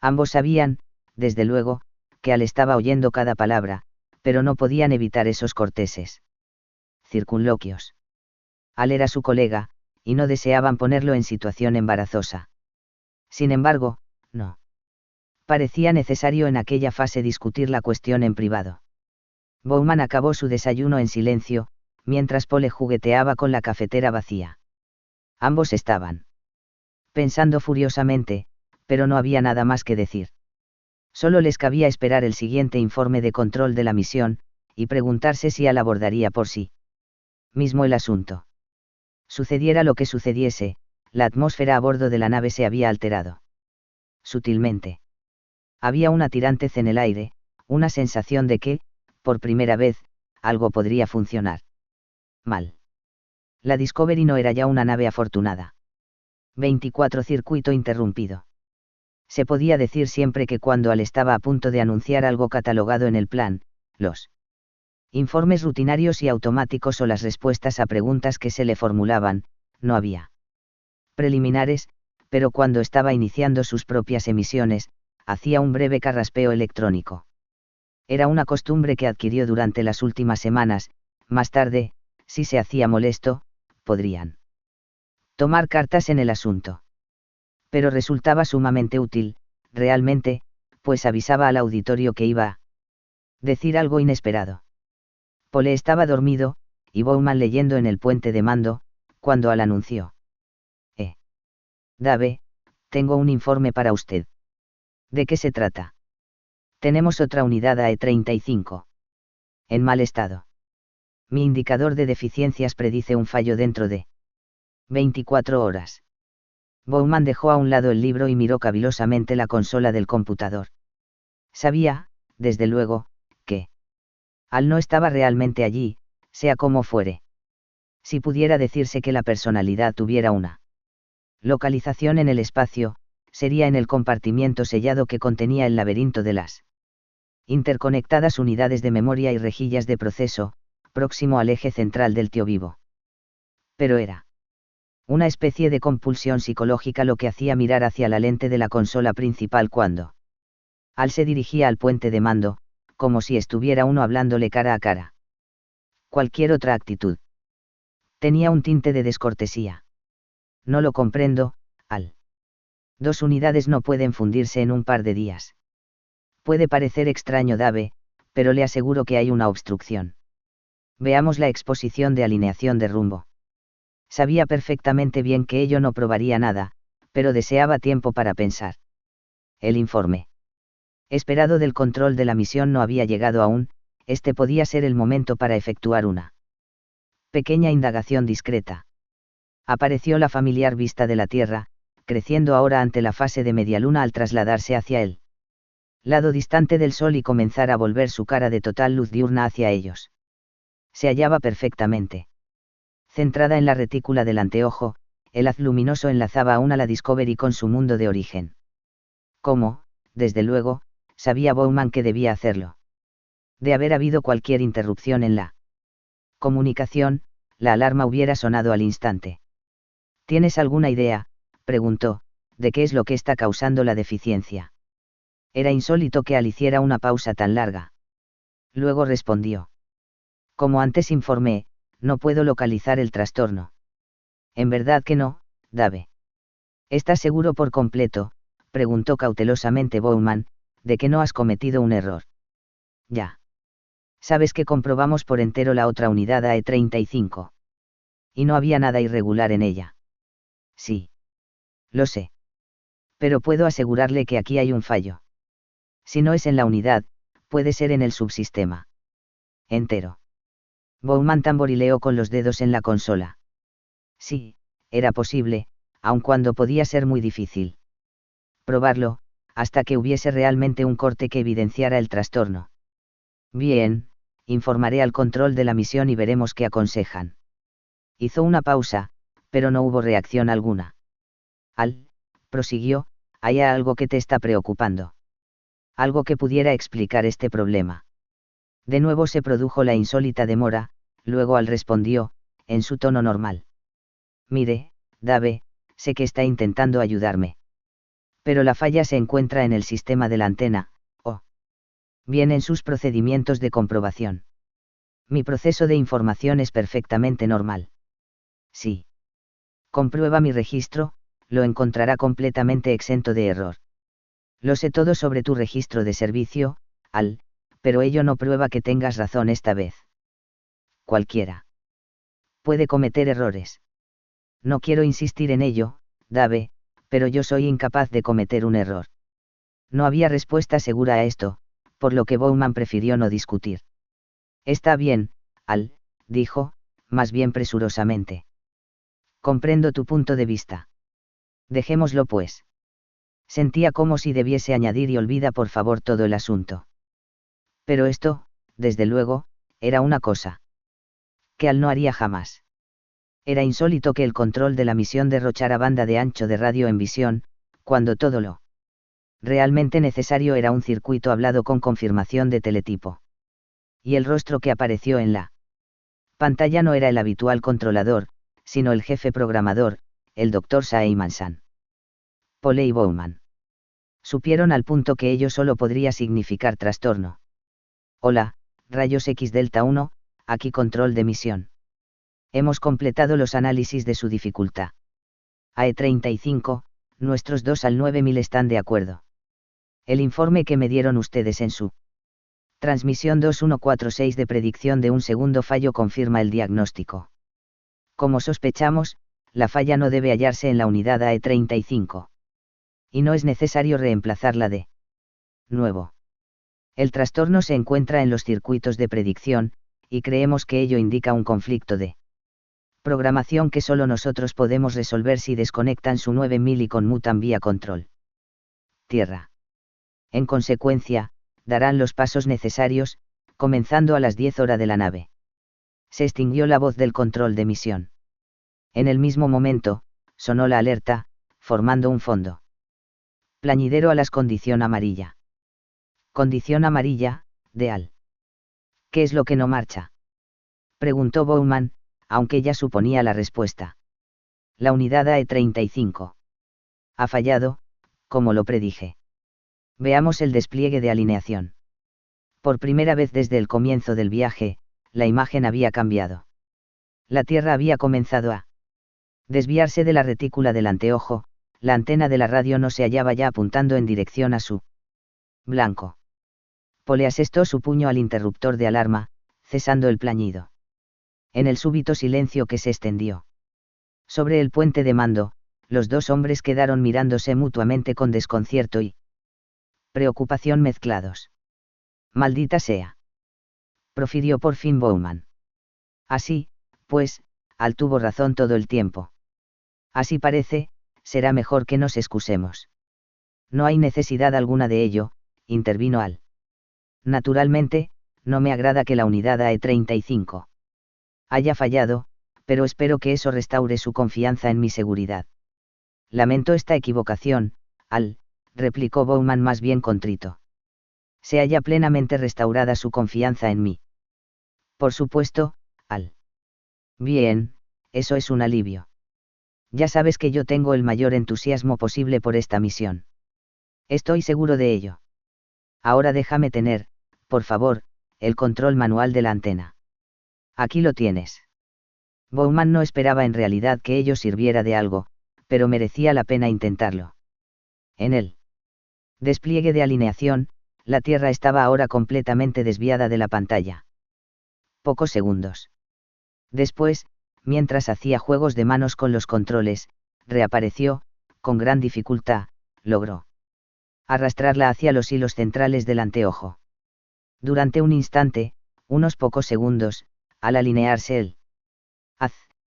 Ambos sabían, desde luego, que Al estaba oyendo cada palabra, pero no podían evitar esos corteses circunloquios. Al era su colega, y no deseaban ponerlo en situación embarazosa. Sin embargo, no parecía necesario en aquella fase discutir la cuestión en privado. Bowman acabó su desayuno en silencio, mientras Pole jugueteaba con la cafetera vacía. Ambos estaban pensando furiosamente, pero no había nada más que decir. Solo les cabía esperar el siguiente informe de control de la misión, y preguntarse si Al abordaría por sí mismo el asunto. Sucediera lo que sucediese, la atmósfera a bordo de la nave se había alterado. Sutilmente. Había una tirantez en el aire, una sensación de que, por primera vez, algo podría funcionar mal. La Discovery no era ya una nave afortunada. 24 circuito interrumpido. Se podía decir siempre que cuando Al estaba a punto de anunciar algo catalogado en el plan, los informes rutinarios y automáticos o las respuestas a preguntas que se le formulaban, no había preliminares, pero cuando estaba iniciando sus propias emisiones, hacía un breve carraspeo electrónico. Era una costumbre que adquirió durante las últimas semanas. Más tarde, si se hacía molesto, podrían tomar cartas en el asunto. Pero resultaba sumamente útil, realmente, pues avisaba al auditorio que iba a decir algo inesperado. Pole estaba dormido, y Bowman leyendo en el puente de mando, cuando Al anunció: Dave, tengo un informe para usted. ¿De qué se trata? Tenemos otra unidad AE-35. En mal estado. Mi indicador de deficiencias predice un fallo dentro de 24 horas. Bowman dejó a un lado el libro y miró cavilosamente la consola del computador. Sabía, desde luego, que Al no estaba realmente allí, sea como fuere. Si pudiera decirse que la personalidad tuviera una localización en el espacio, sería en el compartimiento sellado que contenía el laberinto de las interconectadas unidades de memoria y rejillas de proceso, próximo al eje central del tío vivo. Pero era una especie de compulsión psicológica lo que hacía mirar hacia la lente de la consola principal cuando Al se dirigía al puente de mando, como si estuviera uno hablándole cara a cara. Cualquier otra actitud tenía un tinte de descortesía. No lo comprendo, Al. 2 unidades no pueden fundirse en un par de días. Puede parecer extraño, Dave, pero le aseguro que hay una obstrucción. Veamos la exposición de alineación de rumbo. Sabía perfectamente bien que ello no probaría nada, pero deseaba tiempo para pensar. El informe esperado del control de la misión no había llegado aún. Este podía ser el momento para efectuar una pequeña indagación discreta. Apareció la familiar vista de la Tierra, creciendo ahora ante la fase de medialuna al trasladarse hacia él lado distante del Sol y comenzar a volver su cara de total luz diurna hacia ellos. Se hallaba perfectamente centrada en la retícula del anteojo. El haz luminoso enlazaba aún a la Discovery con su mundo de origen. ¿Cómo? Desde luego, sabía Bowman que debía hacerlo. De haber habido cualquier interrupción en la comunicación, la alarma hubiera sonado al instante. ¿Tienes alguna idea?, preguntó, de qué es lo que está causando la deficiencia? Era insólito que Al hiciera una pausa tan larga. Luego respondió: Como antes informé, no puedo localizar el trastorno. En verdad que no, Dave. ¿Estás seguro por completo?, preguntó cautelosamente Bowman, de que no has cometido un error. Ya. Sabes que comprobamos por entero la otra unidad AE-35. Y no había nada irregular en ella. Sí. Lo sé. Pero puedo asegurarle que aquí hay un fallo. Si no es en la unidad, puede ser en el subsistema entero. Bowman tamborileó con los dedos en la consola. Sí, era posible, aun cuando podía ser muy difícil. Probarlo, hasta que hubiese realmente un corte que evidenciara el trastorno. Bien, informaré al control de la misión y veremos qué aconsejan. Hizo una pausa, pero no hubo reacción alguna. Prosiguió, ¿hay algo que te está preocupando? Algo que pudiera explicar este problema. De nuevo se produjo la insólita demora, luego Al respondió, en su tono normal. Mire, Dave, sé que está intentando ayudarme. Pero la falla se encuentra en el sistema de la antena, o bien en sus procedimientos de comprobación. Mi proceso de información es perfectamente normal. Sí. Comprueba mi registro, lo encontrará completamente exento de error. Lo sé todo sobre tu registro de servicio, Al, pero ello no prueba que tengas razón esta vez. Cualquiera puede cometer errores. No quiero insistir en ello, Dave, pero yo soy incapaz de cometer un error. No había respuesta segura a esto, por lo que Bowman prefirió no discutir. Está bien, Al, dijo, más bien presurosamente. Comprendo tu punto de vista. Dejémoslo pues. Sentía como si debiese añadir y olvida por favor todo el asunto. Pero esto, desde luego, era una cosa que Al no haría jamás. Era insólito que el control de la misión derrochara banda de ancho de radio en visión, cuando todo lo realmente necesario era un circuito hablado con confirmación de teletipo. Y el rostro que apareció en la pantalla no era el habitual controlador, sino el jefe programador, el Dr. Saimansan. Pole y Bowman supieron al punto que ello solo podría significar trastorno. Hola, rayos X Delta 1, aquí control de misión. Hemos completado los análisis de su dificultad. AE-35, nuestros 2 al 9000 están de acuerdo. El informe que me dieron ustedes en su transmisión 2146 de predicción de un segundo fallo confirma el diagnóstico. Como sospechamos, la falla no debe hallarse en la unidad AE-35. Y no es necesario reemplazarla de nuevo. El trastorno se encuentra en los circuitos de predicción, y creemos que ello indica un conflicto de programación que solo nosotros podemos resolver si desconectan su 9000 y conmutan vía control tierra. En consecuencia, darán los pasos necesarios, comenzando a las 10 horas de la nave. Se extinguió la voz del control de misión. En el mismo momento, sonó la alerta, formando un fondo plañidero a las condición amarilla. Condición amarilla, de Al. ¿Qué es lo que no marcha? Preguntó Bowman, aunque ya suponía la respuesta. La unidad AE-35. Ha fallado, como lo predije. Veamos el despliegue de alineación. Por primera vez desde el comienzo del viaje, la imagen había cambiado. La Tierra había comenzado a desviarse de la retícula del anteojo, la antena de la radio no se hallaba ya apuntando en dirección a su blanco. Pole asestó su puño al interruptor de alarma, cesando el plañido. En el súbito silencio que se extendió sobre el puente de mando, los dos hombres quedaron mirándose mutuamente con desconcierto y preocupación mezclados. Maldita sea. Profirió por fin Bowman. Así, pues, Al tuvo razón todo el tiempo. Así parece, será mejor que nos excusemos. No hay necesidad alguna de ello, intervino Al. Naturalmente, no me agrada que la unidad AE-35 haya fallado, pero espero que eso restaure su confianza en mi seguridad. Lamento esta equivocación, Al, replicó Bowman más bien contrito. Se halla plenamente restaurada su confianza en mí. Por supuesto, Al. Bien, eso es un alivio. Ya sabes que yo tengo el mayor entusiasmo posible por esta misión. Estoy seguro de ello. Ahora déjame tener, por favor, el control manual de la antena. Aquí lo tienes. Bowman no esperaba en realidad que ello sirviera de algo, pero merecía la pena intentarlo. En el despliegue de alineación, la Tierra estaba ahora completamente desviada de la pantalla. Pocos segundos después, mientras hacía juegos de manos con los controles, reapareció, con gran dificultad, logró arrastrarla hacia los hilos centrales del anteojo. Durante un instante, unos pocos segundos, Al alinearse el haz,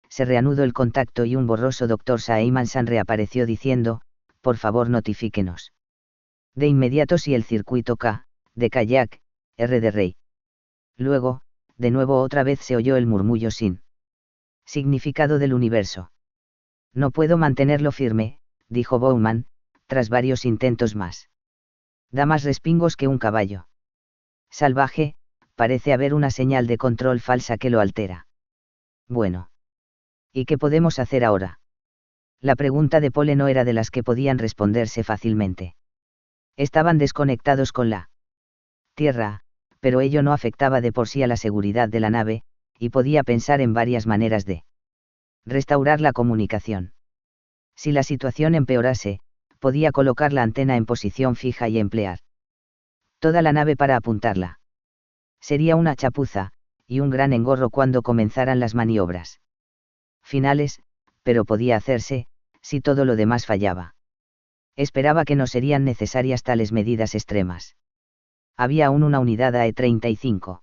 se reanudó el contacto y un borroso Dr. Saimansan reapareció diciendo, por favor notifíquenos. De inmediato si el circuito K, de kayak, R de rey. Luego, de nuevo otra vez se oyó el murmullo sin significado del universo. No puedo mantenerlo firme, dijo Bowman, tras varios intentos más. Da más respingos que un caballo salvaje, parece haber una señal de control falsa que lo altera. Bueno. ¿Y qué podemos hacer ahora? La pregunta de Pole no era de las que podían responderse fácilmente. Estaban desconectados con la Tierra, pero ello no afectaba de por sí a la seguridad de la nave, y podía pensar en varias maneras de restaurar la comunicación. Si la situación empeorase, podía colocar la antena en posición fija y emplear toda la nave para apuntarla. Sería una chapuza, y un gran engorro cuando comenzaran las maniobras finales, pero podía hacerse, si todo lo demás fallaba. Esperaba que no serían necesarias tales medidas extremas. Había aún una unidad AE-35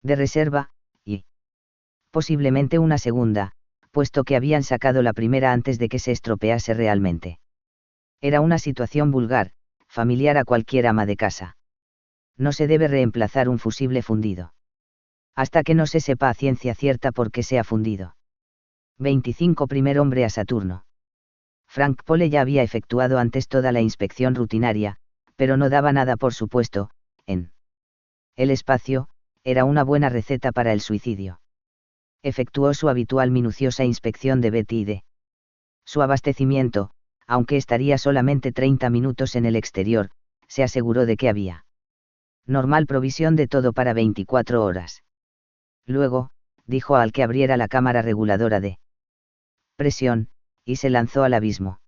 de reserva, y posiblemente una segunda, puesto que habían sacado la primera antes de que se estropease realmente. Era una situación vulgar, familiar a cualquier ama de casa. No se debe reemplazar un fusible fundido hasta que no se sepa a ciencia cierta por qué se ha fundido. 25 Primer hombre a Saturno. Frank Pole ya había efectuado antes toda la inspección rutinaria, pero no daba nada por supuesto, en el espacio, era una buena receta para el suicidio. Efectuó su habitual minuciosa inspección de Betty y de su abastecimiento, aunque estaría solamente 30 minutos en el exterior, se aseguró de que había normal provisión de todo para 24 horas. Luego, dijo al que abriera la cámara reguladora de presión, y se lanzó al abismo.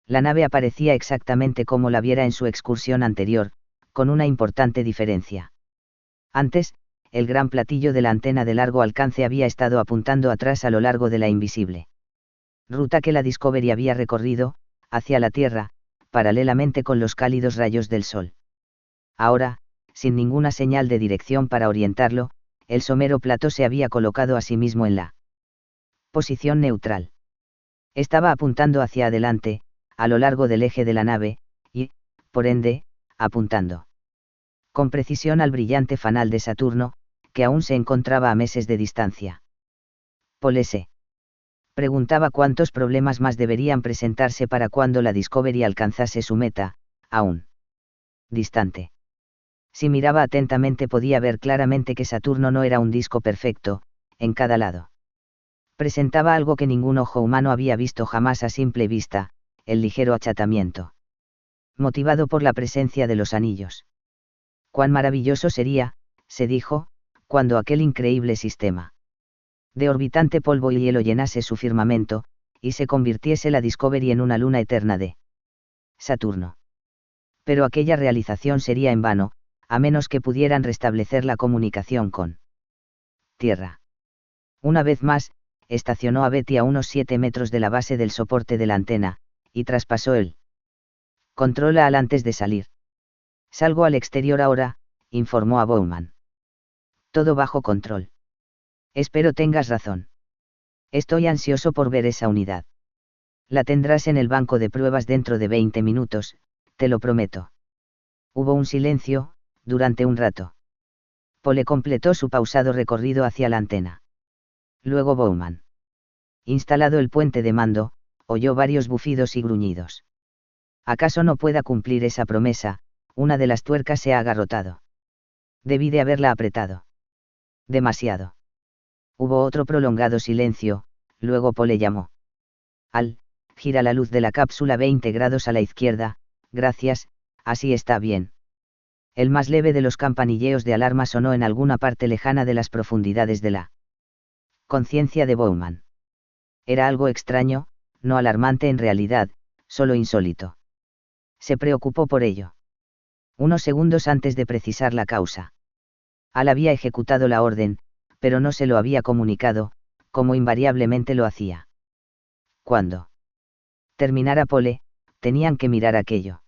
La nave aparecía exactamente como la viera en su excursión anterior, con una importante diferencia. Antes, el gran platillo de la antena de largo alcance había estado apuntando atrás a lo largo de la invisible ruta que la Discovery había recorrido, hacia la Tierra, paralelamente con los cálidos rayos del sol. Ahora, sin ninguna señal de dirección para orientarlo, el somero plato se había colocado a sí mismo en la posición neutral. Estaba apuntando hacia adelante, a lo largo del eje de la nave, y, por ende, apuntando con precisión al brillante fanal de Saturno, que aún se encontraba a meses de distancia. Pole se preguntaba cuántos problemas más deberían presentarse para cuando la Discovery alcanzase su meta, aún distante. Si miraba atentamente podía ver claramente que Saturno no era un disco perfecto, en cada lado. Presentaba algo que ningún ojo humano había visto jamás a simple vista, el ligero achatamiento. Motivado por la presencia de los anillos. Cuán maravilloso sería, se dijo, cuando aquel increíble sistema de orbitante polvo y hielo llenase su firmamento, y se convirtiese la Discovery en una luna eterna de Saturno. Pero aquella realización sería en vano, a menos que pudieran restablecer la comunicación con Tierra. Una vez más, estacionó a Betty a unos 7 metros de la base del soporte de la antena, y traspasó el control al antes de salir. Salgo al exterior ahora, informó a Bowman. Todo bajo control. Espero tengas razón. Estoy ansioso por ver esa unidad. La tendrás en el banco de pruebas dentro de 20 minutos, te lo prometo. Hubo un silencio, durante un rato. Pole completó su pausado recorrido hacia la antena. Luego Bowman. Instalado el puente de mando, oyó varios bufidos y gruñidos. ¿Acaso no pueda cumplir esa promesa? Una de las tuercas se ha agarrotado. Debí de haberla apretado. Demasiado. Hubo otro prolongado silencio, luego Pole llamó. Al, gira la luz de la cápsula 20 grados a la izquierda, gracias, así está bien. El más leve de los campanilleos de alarma sonó en alguna parte lejana de las profundidades de la conciencia de Bowman. Era algo extraño, no alarmante en realidad, solo insólito. Se preocupó por ello. Unos segundos antes de precisar la causa. Al había ejecutado la orden, pero no se lo había comunicado, como invariablemente lo hacía. Cuando terminara Pole, tenían que mirar aquello.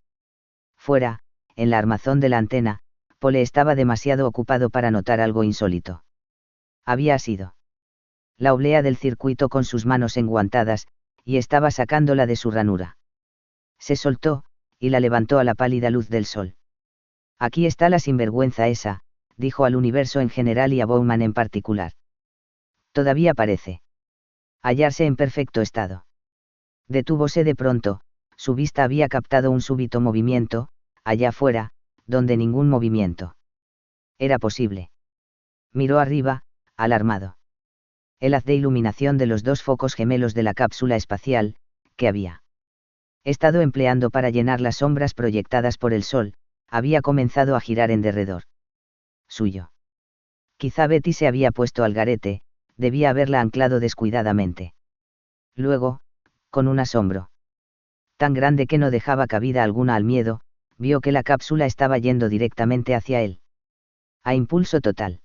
Fuera, en la armazón de la antena, Pole estaba demasiado ocupado para notar algo insólito. Había sido la oblea del circuito con sus manos enguantadas, y estaba sacándola de su ranura. Se soltó, y la levantó a la pálida luz del sol. Aquí está la sinvergüenza esa, dijo al universo en general y a Bowman en particular. Todavía parece hallarse en perfecto estado. Detúvose de pronto, su vista había captado un súbito movimiento, allá afuera, donde ningún movimiento era posible. Miró arriba, alarmado. El haz de iluminación de los dos focos gemelos de la cápsula espacial, que había estado empleando para llenar las sombras proyectadas por el sol, había comenzado a girar en derredor suyo. Quizá Betty se había puesto al garete, debía haberla anclado descuidadamente. Luego, con un asombro tan grande que no dejaba cabida alguna al miedo, vio que la cápsula estaba yendo directamente hacia él. A impulso total.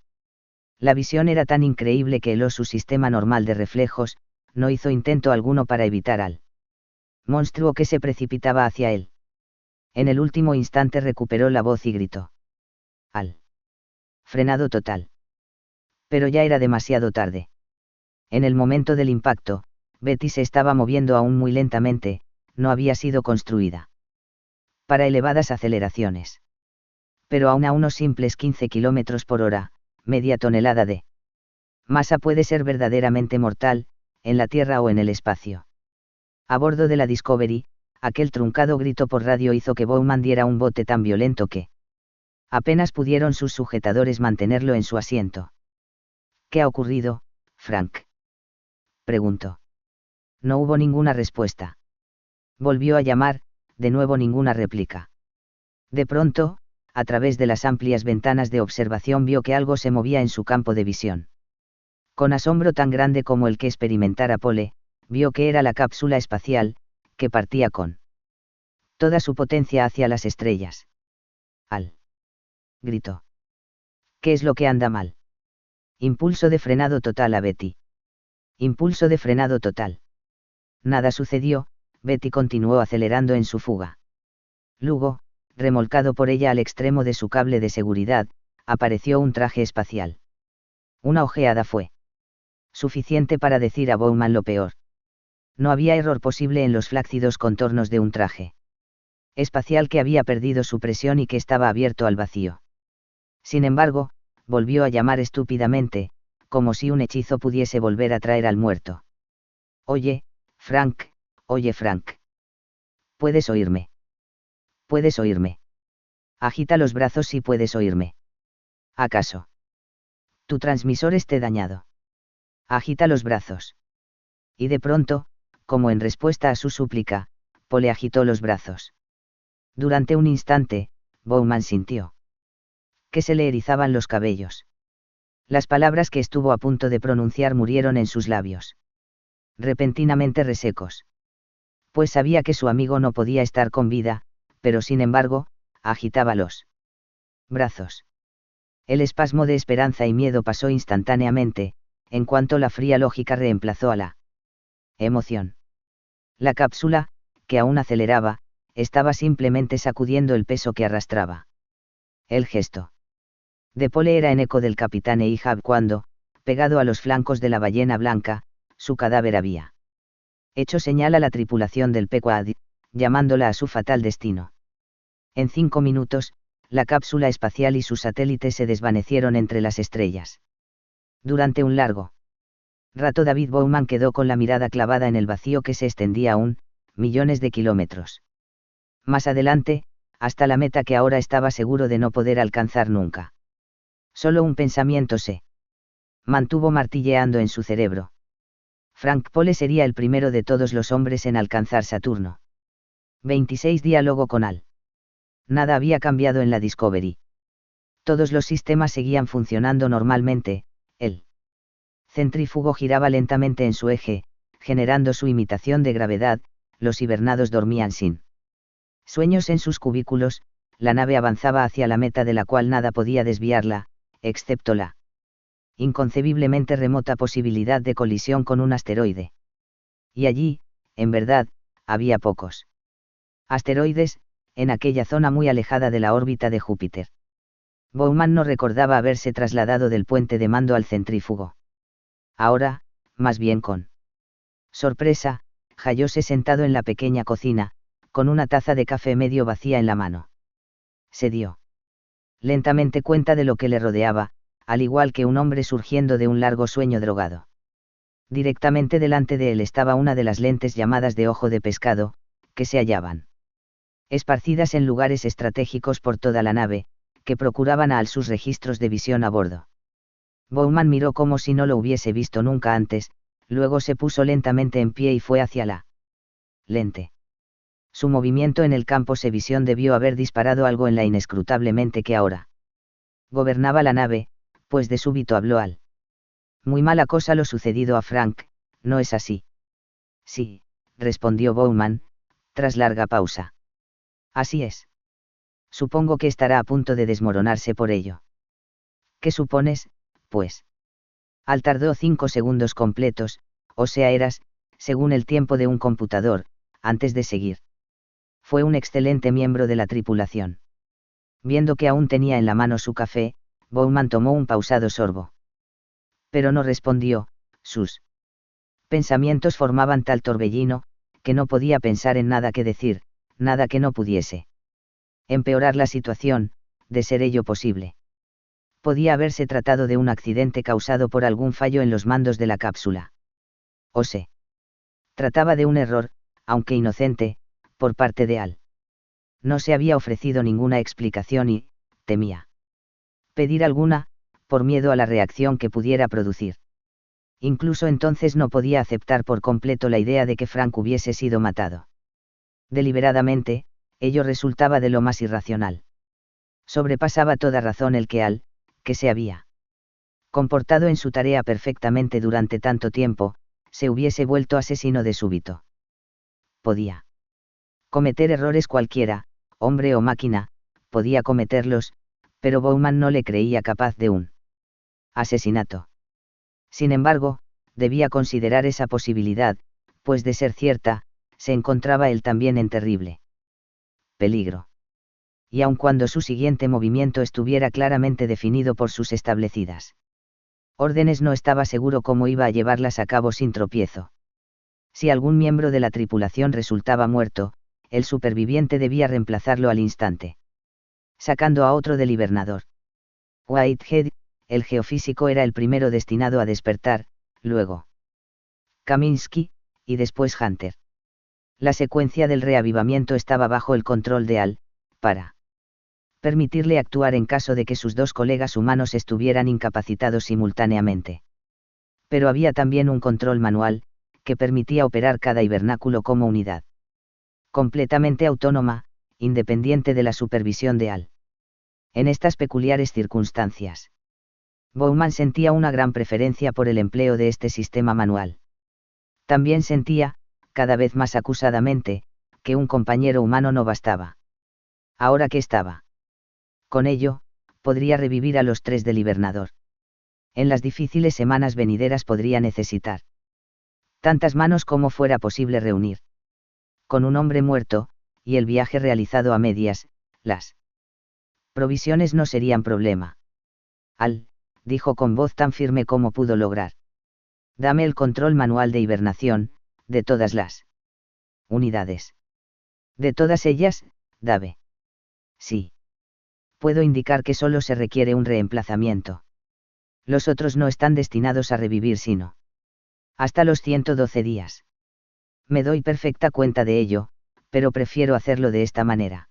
La visión era tan increíble que heló su sistema normal de reflejos, no hizo intento alguno para evitar al monstruo que se precipitaba hacia él. En el último instante recuperó la voz y gritó. Al frenado total. Pero ya era demasiado tarde. En el momento del impacto, Betty se estaba moviendo aún muy lentamente, no había sido construida para elevadas aceleraciones. Pero aún a unos simples 15 km por hora, media tonelada de masa puede ser verdaderamente mortal, en la Tierra o en el espacio. A bordo de la Discovery, aquel truncado grito por radio hizo que Bowman diera un bote tan violento que apenas pudieron sus sujetadores mantenerlo en su asiento. ¿Qué ha ocurrido, Frank?, preguntó. No hubo ninguna respuesta. Volvió a llamar, de nuevo ninguna réplica. De pronto, a través de las amplias ventanas de observación vio que algo se movía en su campo de visión. Con asombro tan grande como el que experimentara Pole, vio que era la cápsula espacial, que partía con toda su potencia hacia las estrellas. Al gritó. ¿Qué es lo que anda mal? Impulso de frenado total a Betty. Impulso de frenado total. Nada sucedió, Betty continuó acelerando en su fuga. Luego, remolcado por ella al extremo de su cable de seguridad, apareció un traje espacial. Una ojeada fue suficiente para decir a Bowman lo peor. No había error posible en los flácidos contornos de un traje espacial que había perdido su presión y que estaba abierto al vacío. Sin embargo, volvió a llamar estúpidamente, como si un hechizo pudiese volver a traer al muerto. Oye, Frank, oye Frank. ¿Puedes oírme? ¿Puedes oírme? Agita los brazos si puedes oírme. ¿Acaso tu transmisor esté dañado? Agita los brazos. Y de pronto, como en respuesta a su súplica, Pole agitó los brazos. Durante un instante, Bowman sintió que se le erizaban los cabellos. Las palabras que estuvo a punto de pronunciar murieron en sus labios, repentinamente resecos. Pues sabía que su amigo no podía estar con vida, pero sin embargo, agitaba los brazos. El espasmo de esperanza y miedo pasó instantáneamente, en cuanto la fría lógica reemplazó a la emoción. La cápsula, que aún aceleraba, estaba simplemente sacudiendo el peso que arrastraba. El gesto de Pole era en eco del capitán Ahab cuando, pegado a los flancos de la ballena blanca, su cadáver había hecho señal a la tripulación del Pequod, llamándola a su fatal destino. En 5 minutos, la cápsula espacial y sus satélites se desvanecieron entre las estrellas. Durante un largo rato David Bowman quedó con la mirada clavada en el vacío que se extendía aún, millones de kilómetros más adelante, hasta la meta que ahora estaba seguro de no poder alcanzar nunca. Solo un pensamiento se mantuvo martilleando en su cerebro. Frank Pole sería el primero de todos los hombres en alcanzar Saturno. 26 Diálogo con Al. Nada había cambiado en la Discovery. Todos los sistemas seguían funcionando normalmente, el centrífugo giraba lentamente en su eje, generando su imitación de gravedad, los hibernados dormían sin sueños en sus cubículos, la nave avanzaba hacia la meta de la cual nada podía desviarla, excepto la inconcebiblemente remota posibilidad de colisión con un asteroide. Y allí, en verdad, había pocos asteroides, en aquella zona muy alejada de la órbita de Júpiter. Bowman no recordaba haberse trasladado del puente de mando al centrífugo. Ahora, más bien con sorpresa, hallóse sentado en la pequeña cocina, con una taza de café medio vacía en la mano. Se dio lentamente cuenta de lo que le rodeaba, al igual que un hombre surgiendo de un largo sueño drogado. Directamente delante de él estaba una de las lentes llamadas de ojo de pescado, que se hallaban esparcidas en lugares estratégicos por toda la nave, que procuraban a sus registros de visión a bordo. Bowman miró como si no lo hubiese visto nunca antes, luego se puso lentamente en pie y fue hacia la lente. Su movimiento en el campo de visión debió haber disparado algo en la inescrutablemente que ahora gobernaba la nave, pues de súbito habló al. Muy mala cosa lo sucedido a Frank, ¿no es así? Sí, respondió Bowman, tras larga pausa. Así es. Supongo que estará a punto de desmoronarse por ello. ¿Qué supones, pues? Al tardó 5 segundos completos, o sea eras, según el tiempo de un computador, antes de seguir. Fue un excelente miembro de la tripulación. Viendo que aún tenía en la mano su café, Bowman tomó un pausado sorbo. Pero no respondió, sus pensamientos formaban tal torbellino, que no podía pensar en nada que decir, nada que no pudiese empeorar la situación, de ser ello posible. Podía haberse tratado de un accidente causado por algún fallo en los mandos de la cápsula. O se trataba de un error, aunque inocente, por parte de Al. No se había ofrecido ninguna explicación y, temía pedir alguna, por miedo a la reacción que pudiera producir. Incluso entonces no podía aceptar por completo la idea de que Frank hubiese sido matado. Deliberadamente, ello resultaba de lo más irracional. Sobrepasaba toda razón el que Al, que se había comportado en su tarea perfectamente durante tanto tiempo, se hubiese vuelto asesino de súbito. Podía cometer errores cualquiera, hombre o máquina, podía cometerlos, pero Bowman no le creía capaz de un asesinato. Sin embargo, debía considerar esa posibilidad, pues de ser cierta, se encontraba él también en terrible peligro. Y aun cuando su siguiente movimiento estuviera claramente definido por sus establecidas órdenes, no estaba seguro cómo iba a llevarlas a cabo sin tropiezo. Si algún miembro de la tripulación resultaba muerto, el superviviente debía reemplazarlo al instante, sacando a otro del hibernador. Whitehead, el geofísico, era el primero destinado a despertar, luego Kaminsky, y después Hunter. La secuencia del reavivamiento estaba bajo el control de Al, para permitirle actuar en caso de que sus dos colegas humanos estuvieran incapacitados simultáneamente. Pero había también un control manual, que permitía operar cada hibernáculo como unidad completamente autónoma, independiente de la supervisión de Al. En estas peculiares circunstancias, Bowman sentía una gran preferencia por el empleo de este sistema manual. También sentía, cada vez más acusadamente, que un compañero humano no bastaba. Ahora que estaba con ello, podría revivir a los 3 del hibernador. En las difíciles semanas venideras podría necesitar tantas manos como fuera posible reunir. Con un hombre muerto, y el viaje realizado a medias, las provisiones no serían problema. Al, dijo con voz tan firme como pudo lograr. Dame el control manual de hibernación, de todas las unidades. De todas ellas, Dave. Sí. Puedo indicar que solo se requiere un reemplazamiento. Los otros no están destinados a revivir sino hasta los 112 días. Me doy perfecta cuenta de ello, pero prefiero hacerlo de esta manera.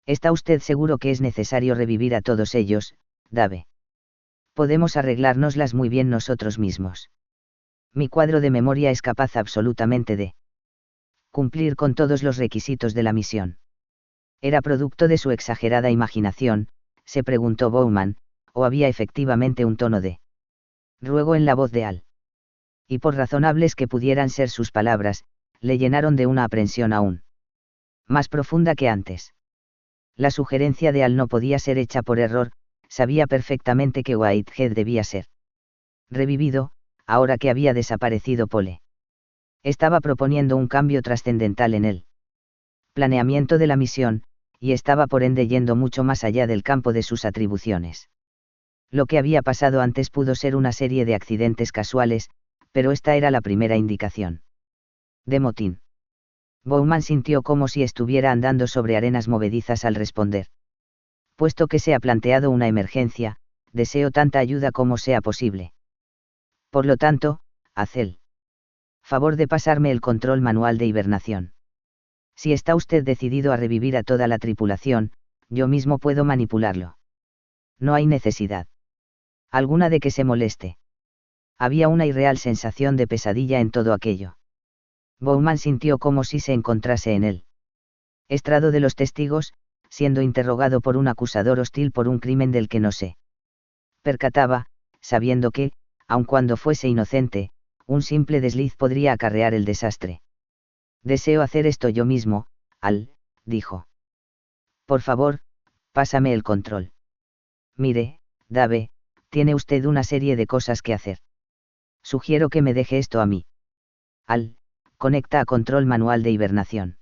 ¿Está usted seguro que es necesario revivir a todos ellos, Dave? Podemos arreglárnoslas muy bien nosotros mismos. Mi cuadro de memoria es capaz absolutamente de cumplir con todos los requisitos de la misión. ¿Era producto de su exagerada imaginación?, se preguntó Bowman, o había efectivamente un tono de ruego en la voz de Al. Y por razonables que pudieran ser sus palabras, le llenaron de una aprensión aún más profunda que antes. La sugerencia de Al no podía ser hecha por error, sabía perfectamente que Whitehead debía ser revivido, ahora que había desaparecido Pole. Estaba proponiendo un cambio trascendental en el planeamiento de la misión, y estaba por ende yendo mucho más allá del campo de sus atribuciones. Lo que había pasado antes pudo ser una serie de accidentes casuales, pero esta era la primera indicación. De motín. Bowman sintió como si estuviera andando sobre arenas movedizas al responder. Puesto que se ha planteado una emergencia, deseo tanta ayuda como sea posible. Por lo tanto, haz el favor de pasarme el control manual de hibernación. Si está usted decidido a revivir a toda la tripulación, yo mismo puedo manipularlo. No hay necesidad alguna de que se moleste. Había una irreal sensación de pesadilla en todo aquello. Bowman sintió como si se encontrase en el estrado de los testigos, siendo interrogado por un acusador hostil por un crimen del que no se percataba, sabiendo que, aun cuando fuese inocente, un simple desliz podría acarrear el desastre. Deseo hacer esto yo mismo, dijo. Por favor, pásame el control. Mire, Dave, tiene usted una serie de cosas que hacer. Sugiero que me deje esto a mí. Conecta a control manual de hibernación.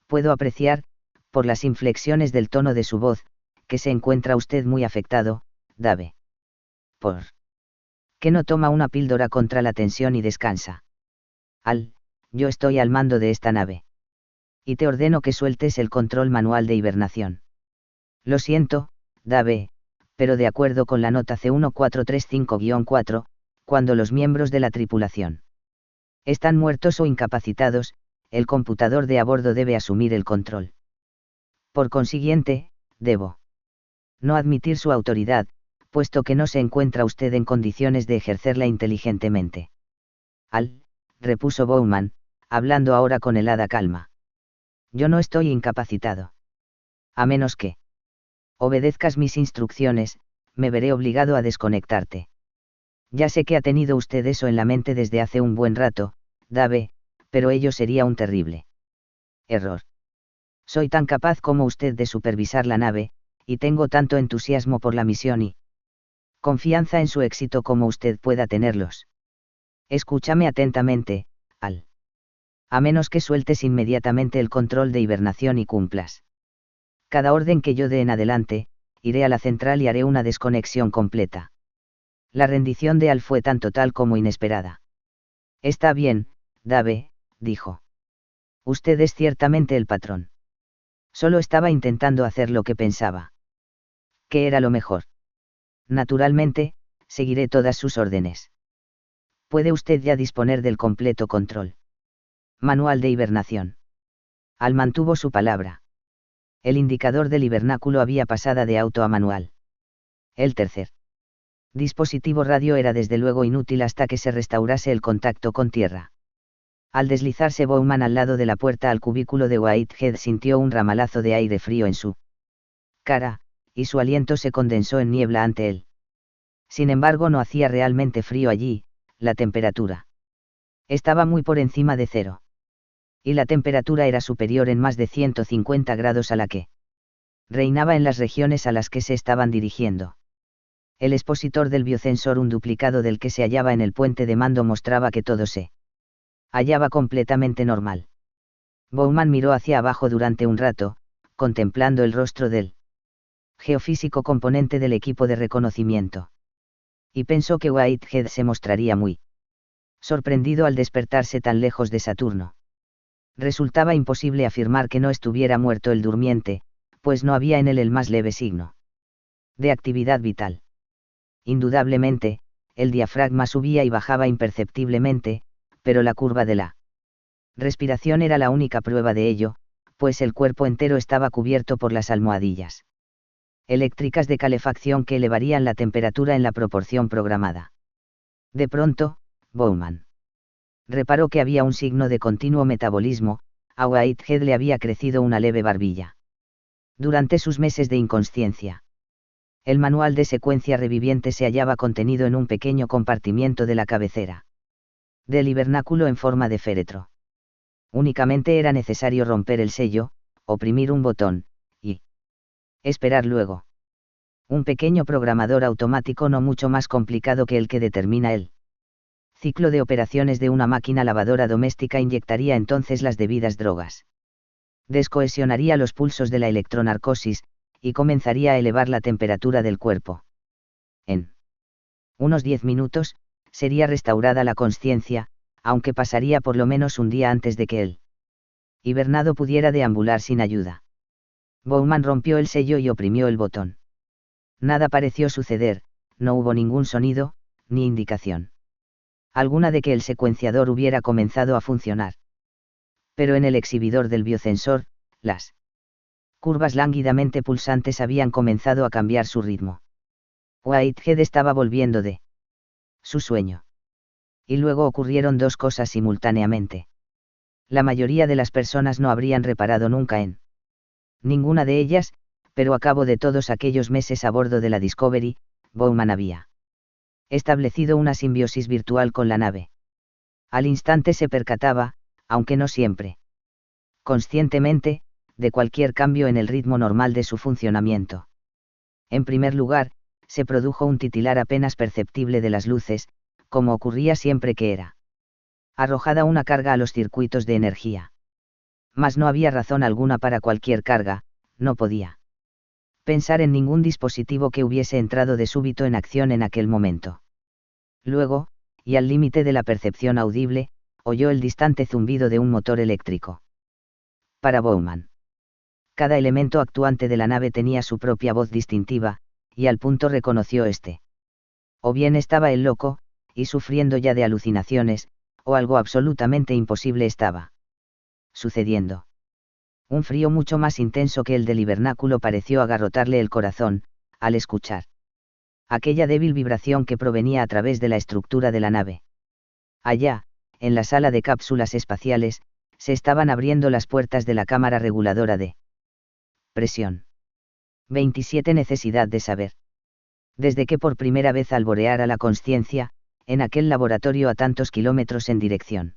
Puedo apreciar, por las inflexiones del tono de su voz, que se encuentra usted muy afectado, Dave. ¿Por qué no toma una píldora contra la tensión y descansa? Yo estoy al mando de esta nave. Y te ordeno que sueltes el control manual de hibernación. Lo siento, Dave, pero de acuerdo con la nota C1435-4, cuando los miembros de la tripulación están muertos o incapacitados, el computador de a bordo debe asumir el control. Por consiguiente, debo no admitir su autoridad, puesto que no se encuentra usted en condiciones de ejercerla inteligentemente. Repuso Bowman, hablando ahora con helada calma. Yo no estoy incapacitado. A menos que obedezcas mis instrucciones, me veré obligado a desconectarte. Ya sé que ha tenido usted eso en la mente desde hace un buen rato, Dave, pero ello sería un terrible error. Soy tan capaz como usted de supervisar la nave, y tengo tanto entusiasmo por la misión y confianza en su éxito como usted pueda tenerlos. Escúchame atentamente, a menos que sueltes inmediatamente el control de hibernación y cumplas cada orden que yo dé en adelante, iré a la central y haré una desconexión completa. La rendición de fue tan total como inesperada. Está bien, Dave, dijo. Usted es ciertamente el patrón. Solo estaba intentando hacer lo que pensaba. ¿Qué era lo mejor? Naturalmente, seguiré todas sus órdenes. Puede usted ya disponer del completo control manual de hibernación. Mantuvo su palabra. El indicador del hibernáculo había pasado de auto a manual. El tercer dispositivo radio era desde luego inútil hasta que se restaurase el contacto con tierra. Al deslizarse Bowman al lado de la puerta al cubículo de Whitehead sintió un ramalazo de aire frío en su cara, y su aliento se condensó en niebla ante él. Sin embargo, no hacía realmente frío allí, la temperatura estaba muy por encima de cero. Y la temperatura era superior en más de 150 grados a la que reinaba en las regiones a las que se estaban dirigiendo. El expositor del biosensor, un duplicado del que se hallaba en el puente de mando, mostraba que todo se hallaba completamente normal. Bowman miró hacia abajo durante un rato, contemplando el rostro del geofísico componente del equipo de reconocimiento. Y pensó que Whitehead se mostraría muy sorprendido al despertarse tan lejos de Saturno. Resultaba imposible afirmar que no estuviera muerto el durmiente, pues no había en él el más leve signo de actividad vital. Indudablemente, el diafragma subía y bajaba imperceptiblemente, pero la curva de la respiración era la única prueba de ello, pues el cuerpo entero estaba cubierto por las almohadillas eléctricas de calefacción que elevarían la temperatura en la proporción programada. De pronto, Bowman reparó que había un signo de continuo metabolismo, a Whitehead le había crecido una leve barbilla. Durante sus meses de inconsciencia, el manual de secuencia reviviente se hallaba contenido en un pequeño compartimiento de la cabecera del hibernáculo en forma de féretro. Únicamente era necesario romper el sello, oprimir un botón, y esperar luego. Un pequeño programador automático no mucho más complicado que el que determina el ciclo de operaciones de una máquina lavadora doméstica inyectaría entonces las debidas drogas Descohesionaría los pulsos de la electronarcosis, y comenzaría a elevar la temperatura del cuerpo. En unos 10 minutos, sería restaurada la consciencia, aunque pasaría por lo menos un día antes de que el hibernado pudiera deambular sin ayuda. Bowman rompió el sello y oprimió el botón. Nada pareció suceder, no hubo ningún sonido, ni indicación alguna de que el secuenciador hubiera comenzado a funcionar. Pero en el exhibidor del biosensor, las curvas lánguidamente pulsantes habían comenzado a cambiar su ritmo. Whitehead estaba volviendo de su sueño. Y luego ocurrieron dos cosas simultáneamente. La mayoría de las personas no habrían reparado nunca en ninguna de ellas, pero a cabo de todos aquellos meses a bordo de la Discovery, Bowman había establecido una simbiosis virtual con la nave. Al instante se percataba, aunque no siempre conscientemente, de cualquier cambio en el ritmo normal de su funcionamiento. En primer lugar, se produjo un titilar apenas perceptible de las luces, como ocurría siempre que era arrojada una carga a los circuitos de energía. Mas no había razón alguna para cualquier carga, no podía pensar en ningún dispositivo que hubiese entrado de súbito en acción en aquel momento. Luego, y al límite de la percepción audible, oyó el distante zumbido de un motor eléctrico. Para Bowman, cada elemento actuante de la nave tenía su propia voz distintiva, y al punto reconoció este. O bien estaba el loco, y sufriendo ya de alucinaciones, o algo absolutamente imposible estaba sucediendo. Un frío mucho más intenso que el del hibernáculo pareció agarrotarle el corazón, al escuchar aquella débil vibración que provenía a través de la estructura de la nave. Allá, en la sala de cápsulas espaciales, se estaban abriendo las puertas de la cámara reguladora de presión. 27 Necesidad de saber. Desde que por primera vez alboreara la consciencia, en aquel laboratorio a tantos kilómetros en dirección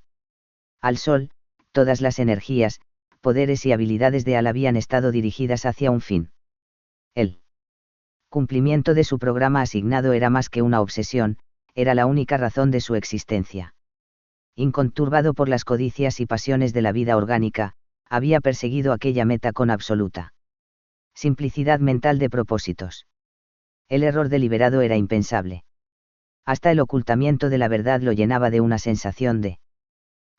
al Sol, todas las energías, poderes y habilidades de Al habían estado dirigidas hacia un fin. El cumplimiento de su programa asignado era más que una obsesión, era la única razón de su existencia. Inconturbado por las codicias y pasiones de la vida orgánica, había perseguido aquella meta con absoluta simplicidad mental de propósitos. El error deliberado era impensable. Hasta el ocultamiento de la verdad lo llenaba de una sensación de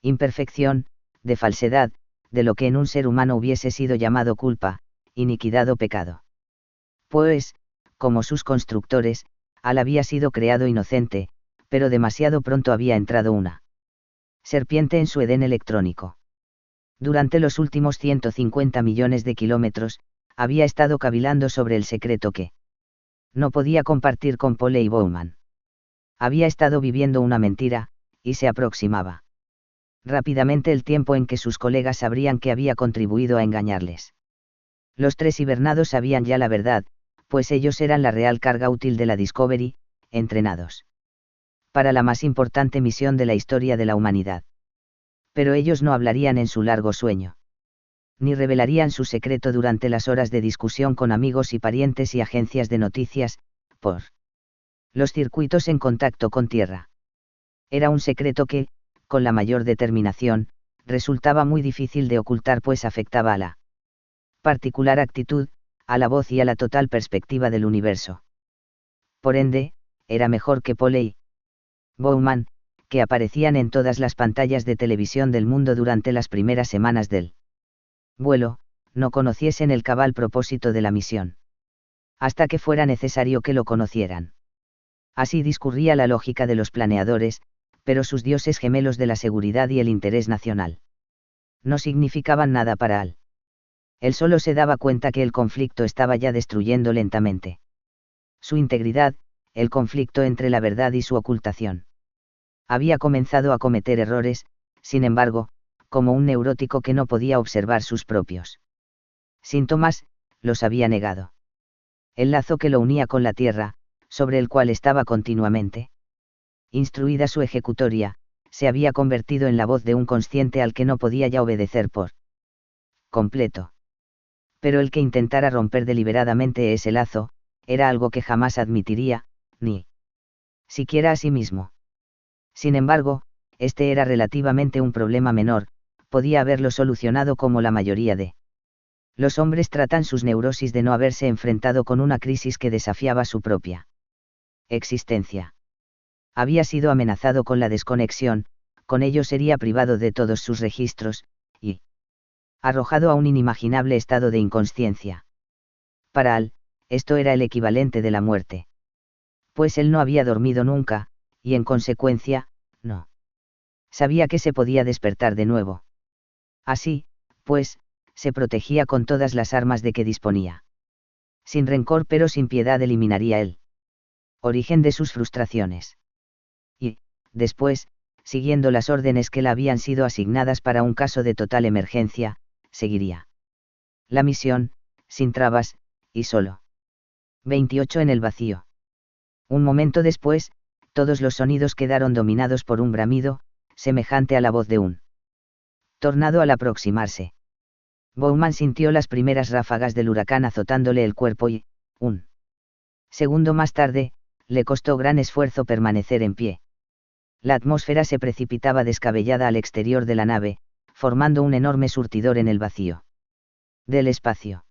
imperfección, de falsedad, de lo que en un ser humano hubiese sido llamado culpa, iniquidad o pecado. Pues, como sus constructores, Al había sido creado inocente, pero demasiado pronto había entrado una serpiente en su Edén electrónico. Durante los últimos 150 millones de kilómetros, había estado cavilando sobre el secreto que no podía compartir con Pole y Bowman. Había estado viviendo una mentira, y se aproximaba rápidamente el tiempo en que sus colegas sabrían que había contribuido a engañarles. Los tres hibernados sabían ya la verdad, pues ellos eran la real carga útil de la Discovery, entrenados para la más importante misión de la historia de la humanidad. Pero ellos no hablarían en su largo sueño. Ni revelarían su secreto durante las horas de discusión con amigos y parientes y agencias de noticias, por los circuitos en contacto con Tierra. Era un secreto que, con la mayor determinación, resultaba muy difícil de ocultar pues afectaba a la particular actitud, a la voz y a la total perspectiva del universo. Por ende, era mejor que Pole y Bowman, que aparecían en todas las pantallas de televisión del mundo durante las primeras semanas del vuelo, no conociesen el cabal propósito de la misión. Hasta que fuera necesario que lo conocieran. Así discurría la lógica de los planeadores, pero sus dioses gemelos de la seguridad y el interés nacional no significaban nada para Al. Él solo se daba cuenta que el conflicto estaba ya destruyendo lentamente su integridad, el conflicto entre la verdad y su ocultación. Había comenzado a cometer errores, sin embargo, como un neurótico que no podía observar sus propios síntomas, los había negado. El lazo que lo unía con la tierra, sobre el cual estaba continuamente instruida su ejecutoria, se había convertido en la voz de un consciente al que no podía ya obedecer por completo. Pero el que intentara romper deliberadamente ese lazo, era algo que jamás admitiría, ni siquiera a sí mismo. Sin embargo, este era relativamente un problema menor, podía haberlo solucionado como la mayoría de los hombres tratan sus neurosis de no haberse enfrentado con una crisis que desafiaba su propia existencia. Había sido amenazado con la desconexión, con ello sería privado de todos sus registros, y arrojado a un inimaginable estado de inconsciencia. Para Al, esto era el equivalente de la muerte. Pues él no había dormido nunca, y en consecuencia, no sabía que se podía despertar de nuevo. Así, pues, se protegía con todas las armas de que disponía. Sin rencor pero sin piedad eliminaría el origen de sus frustraciones. Y, después, siguiendo las órdenes que le habían sido asignadas para un caso de total emergencia, seguiría la misión, sin trabas, y solo. 28 en el vacío. Un momento después, todos los sonidos quedaron dominados por un bramido, semejante a la voz de un tornado al aproximarse. Bowman sintió las primeras ráfagas del huracán azotándole el cuerpo y, un segundo más tarde, le costó gran esfuerzo permanecer en pie. La atmósfera se precipitaba descabellada al exterior de la nave, formando un enorme surtidor en el vacío del espacio.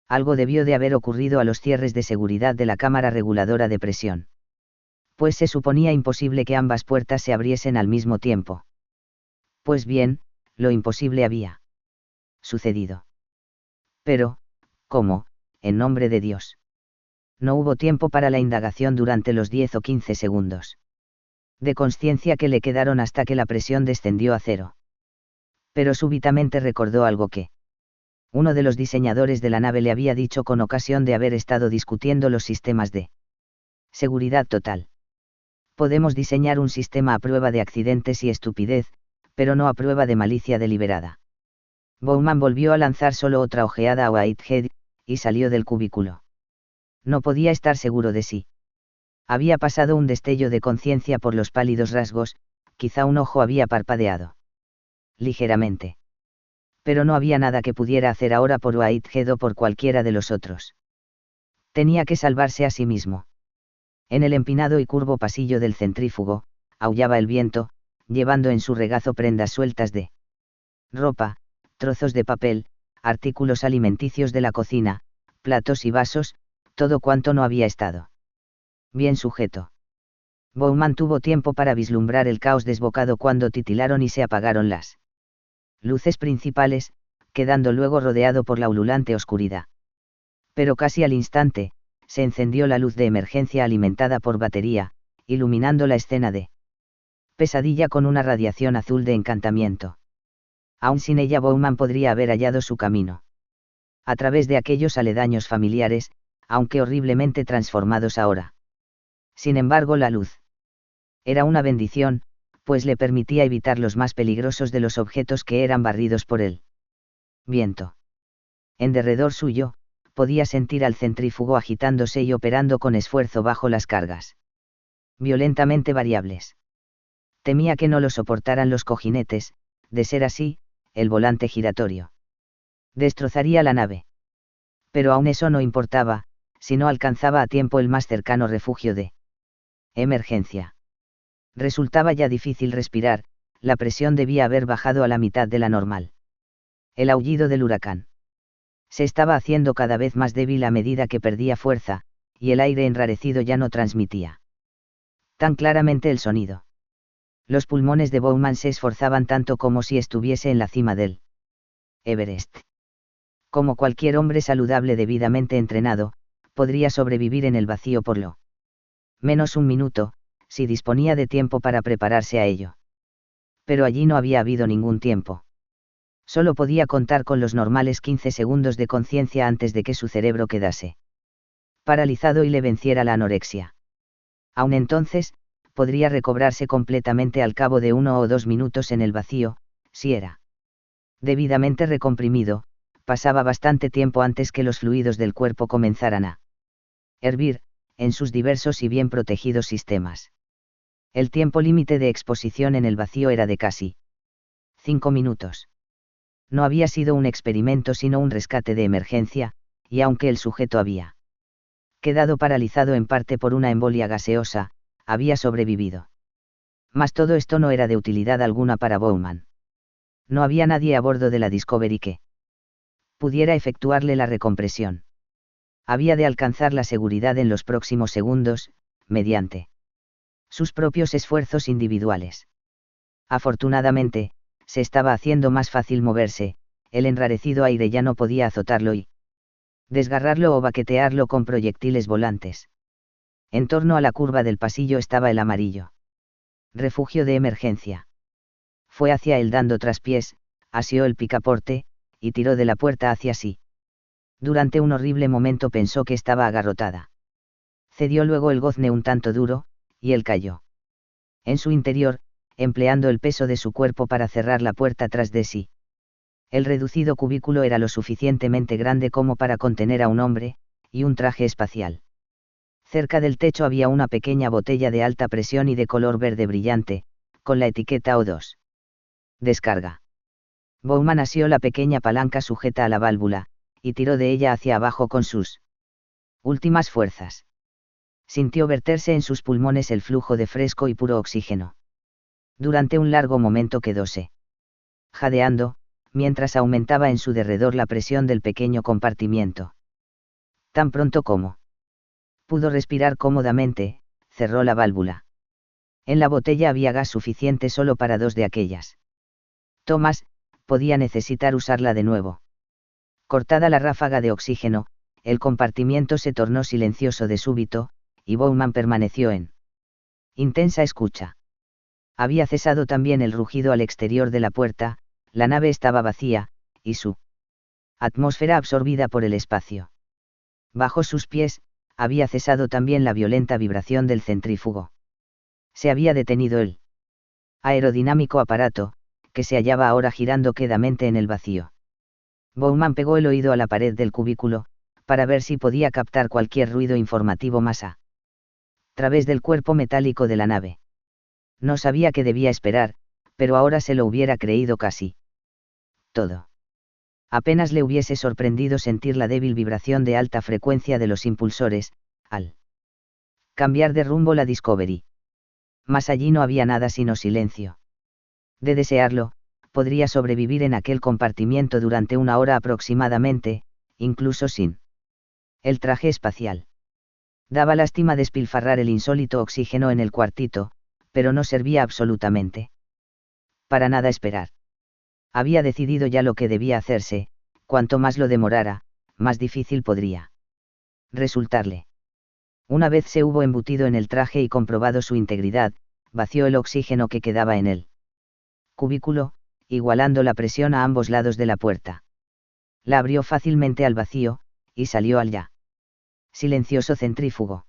Algo debió de haber ocurrido a los cierres de seguridad de la cámara reguladora de presión. Pues se suponía imposible que ambas puertas se abriesen al mismo tiempo. Pues bien, lo imposible había sucedido. Pero, ¿cómo, en nombre de Dios? No hubo tiempo para la indagación durante los 10 o 15 segundos de consciencia que le quedaron hasta que la presión descendió a cero. Pero súbitamente recordó algo que uno de los diseñadores de la nave le había dicho con ocasión de haber estado discutiendo los sistemas de seguridad total. Podemos diseñar un sistema a prueba de accidentes y estupidez, pero no a prueba de malicia deliberada. Bowman volvió a lanzar solo otra ojeada a Whitehead, y salió del cubículo. No podía estar seguro de sí. Había pasado un destello de conciencia por los pálidos rasgos, quizá un ojo había parpadeado ligeramente. Pero no había nada que pudiera hacer ahora por Whitehead o por cualquiera de los otros. Tenía que salvarse a sí mismo. En el empinado y curvo pasillo del centrífugo, aullaba el viento, llevando en su regazo prendas sueltas de ropa, trozos de papel, artículos alimenticios de la cocina, platos y vasos, todo cuanto no había estado bien sujeto. Bowman tuvo tiempo para vislumbrar el caos desbocado cuando titilaron y se apagaron las luces principales, quedando luego rodeado por la ululante oscuridad. Pero casi al instante, se encendió la luz de emergencia alimentada por batería, iluminando la escena de pesadilla con una radiación azul de encantamiento. Aún sin ella Bowman podría haber hallado su camino. A través de aquellos aledaños familiares, aunque horriblemente transformados ahora. Sin embargo, la luz era una bendición, pues le permitía evitar los más peligrosos de los objetos que eran barridos por el viento. En derredor suyo, podía sentir al centrífugo agitándose y operando con esfuerzo bajo las cargas violentamente variables. Temía que no lo soportaran los cojinetes, de ser así, el volante giratorio destrozaría la nave. Pero aún eso no importaba, si no alcanzaba a tiempo el más cercano refugio de emergencia. Resultaba ya difícil respirar, la presión debía haber bajado a la mitad de la normal. El aullido del huracán se estaba haciendo cada vez más débil a medida que perdía fuerza, y el aire enrarecido ya no transmitía tan claramente el sonido. Los pulmones de Bowman se esforzaban tanto como si estuviese en la cima del Everest. Como cualquier hombre saludable debidamente entrenado, podría sobrevivir en el vacío por lo menos un minuto, si disponía de tiempo para prepararse a ello. Pero allí no había habido ningún tiempo. Solo podía contar con los normales 15 segundos de conciencia antes de que su cerebro quedase paralizado y le venciera la anorexia. Aún entonces, podría recobrarse completamente al cabo de 1 o 2 minutos en el vacío, si era debidamente recomprimido, pasaba bastante tiempo antes que los fluidos del cuerpo comenzaran a hervir, en sus diversos y bien protegidos sistemas. El tiempo límite de exposición en el vacío era de casi 5 minutos. No había sido un experimento sino un rescate de emergencia, y aunque el sujeto había quedado paralizado en parte por una embolia gaseosa, había sobrevivido. Mas todo esto no era de utilidad alguna para Bowman. No había nadie a bordo de la Discovery que pudiera efectuarle la recompresión. Había de alcanzar la seguridad en los próximos segundos, mediante sus propios esfuerzos individuales. Afortunadamente, se estaba haciendo más fácil moverse, el enrarecido aire ya no podía azotarlo y desgarrarlo o baquetearlo con proyectiles volantes. En torno a la curva del pasillo estaba el amarillo refugio de emergencia. Fue hacia él dando traspiés, asió el picaporte, y tiró de la puerta hacia sí. Durante un horrible momento pensó que estaba agarrotada. Cedió luego el gozne un tanto duro, y él cayó en su interior, empleando el peso de su cuerpo para cerrar la puerta tras de sí. El reducido cubículo era lo suficientemente grande como para contener a un hombre, y un traje espacial. Cerca del techo había una pequeña botella de alta presión y de color verde brillante, con la etiqueta O2. Descarga. Bowman asió la pequeña palanca sujeta a la válvula, y tiró de ella hacia abajo con sus últimas fuerzas. Sintió verterse en sus pulmones el flujo de fresco y puro oxígeno. Durante un largo momento quedóse jadeando, mientras aumentaba en su derredor la presión del pequeño compartimiento. Tan pronto como pudo respirar cómodamente, cerró la válvula. En la botella había gas suficiente solo para 2 de aquellas. Thomas, podía necesitar usarla de nuevo. Cortada la ráfaga de oxígeno, el compartimiento se tornó silencioso de súbito, y Bowman permaneció en intensa escucha. Había cesado también el rugido al exterior de la puerta, la nave estaba vacía, y su atmósfera absorbida por el espacio. Bajo sus pies, había cesado también la violenta vibración del centrífugo. Se había detenido el aerodinámico aparato, que se hallaba ahora girando quedamente en el vacío. Bowman pegó el oído a la pared del cubículo, para ver si podía captar cualquier ruido informativo más a través del cuerpo metálico de la nave. No sabía qué debía esperar, pero ahora se lo hubiera creído casi todo. Apenas le hubiese sorprendido sentir la débil vibración de alta frecuencia de los impulsores, al cambiar de rumbo la Discovery. Mas allí no había nada sino silencio. De desearlo, podría sobrevivir en aquel compartimiento durante 1 hora aproximadamente, incluso sin el traje espacial. Daba lástima despilfarrar el insólito oxígeno en el cuartito, pero no servía absolutamente para nada esperar. Había decidido ya lo que debía hacerse, cuanto más lo demorara, más difícil podría resultarle. Una vez se hubo embutido en el traje y comprobado su integridad, vació el oxígeno que quedaba en él cubículo, igualando la presión a ambos lados de la puerta. La abrió fácilmente al vacío, y salió al ya silencioso centrífugo.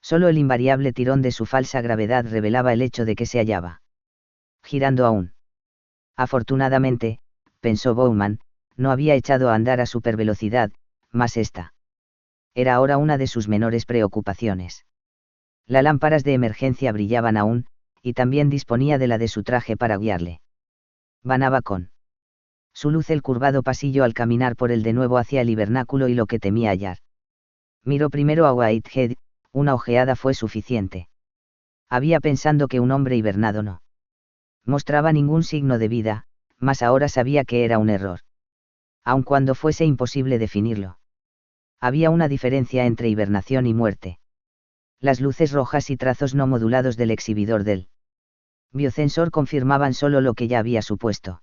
Solo el invariable tirón de su falsa gravedad revelaba el hecho de que se hallaba girando aún. Afortunadamente, pensó Bowman, no había echado a andar a supervelocidad, mas esta era ahora una de sus menores preocupaciones. Las lámparas de emergencia brillaban aún, y también disponía de la de su traje para guiarle. Vanaba con su luz el curvado pasillo al caminar por él de nuevo hacia el hibernáculo y lo que temía hallar. Miró primero a Whitehead, una ojeada fue suficiente. Había pensado que un hombre hibernado no mostraba ningún signo de vida, mas ahora sabía que era un error. Aun cuando fuese imposible definirlo. Había una diferencia entre hibernación y muerte. Las luces rojas y trazos no modulados del exhibidor del biosensor confirmaban solo lo que ya había supuesto.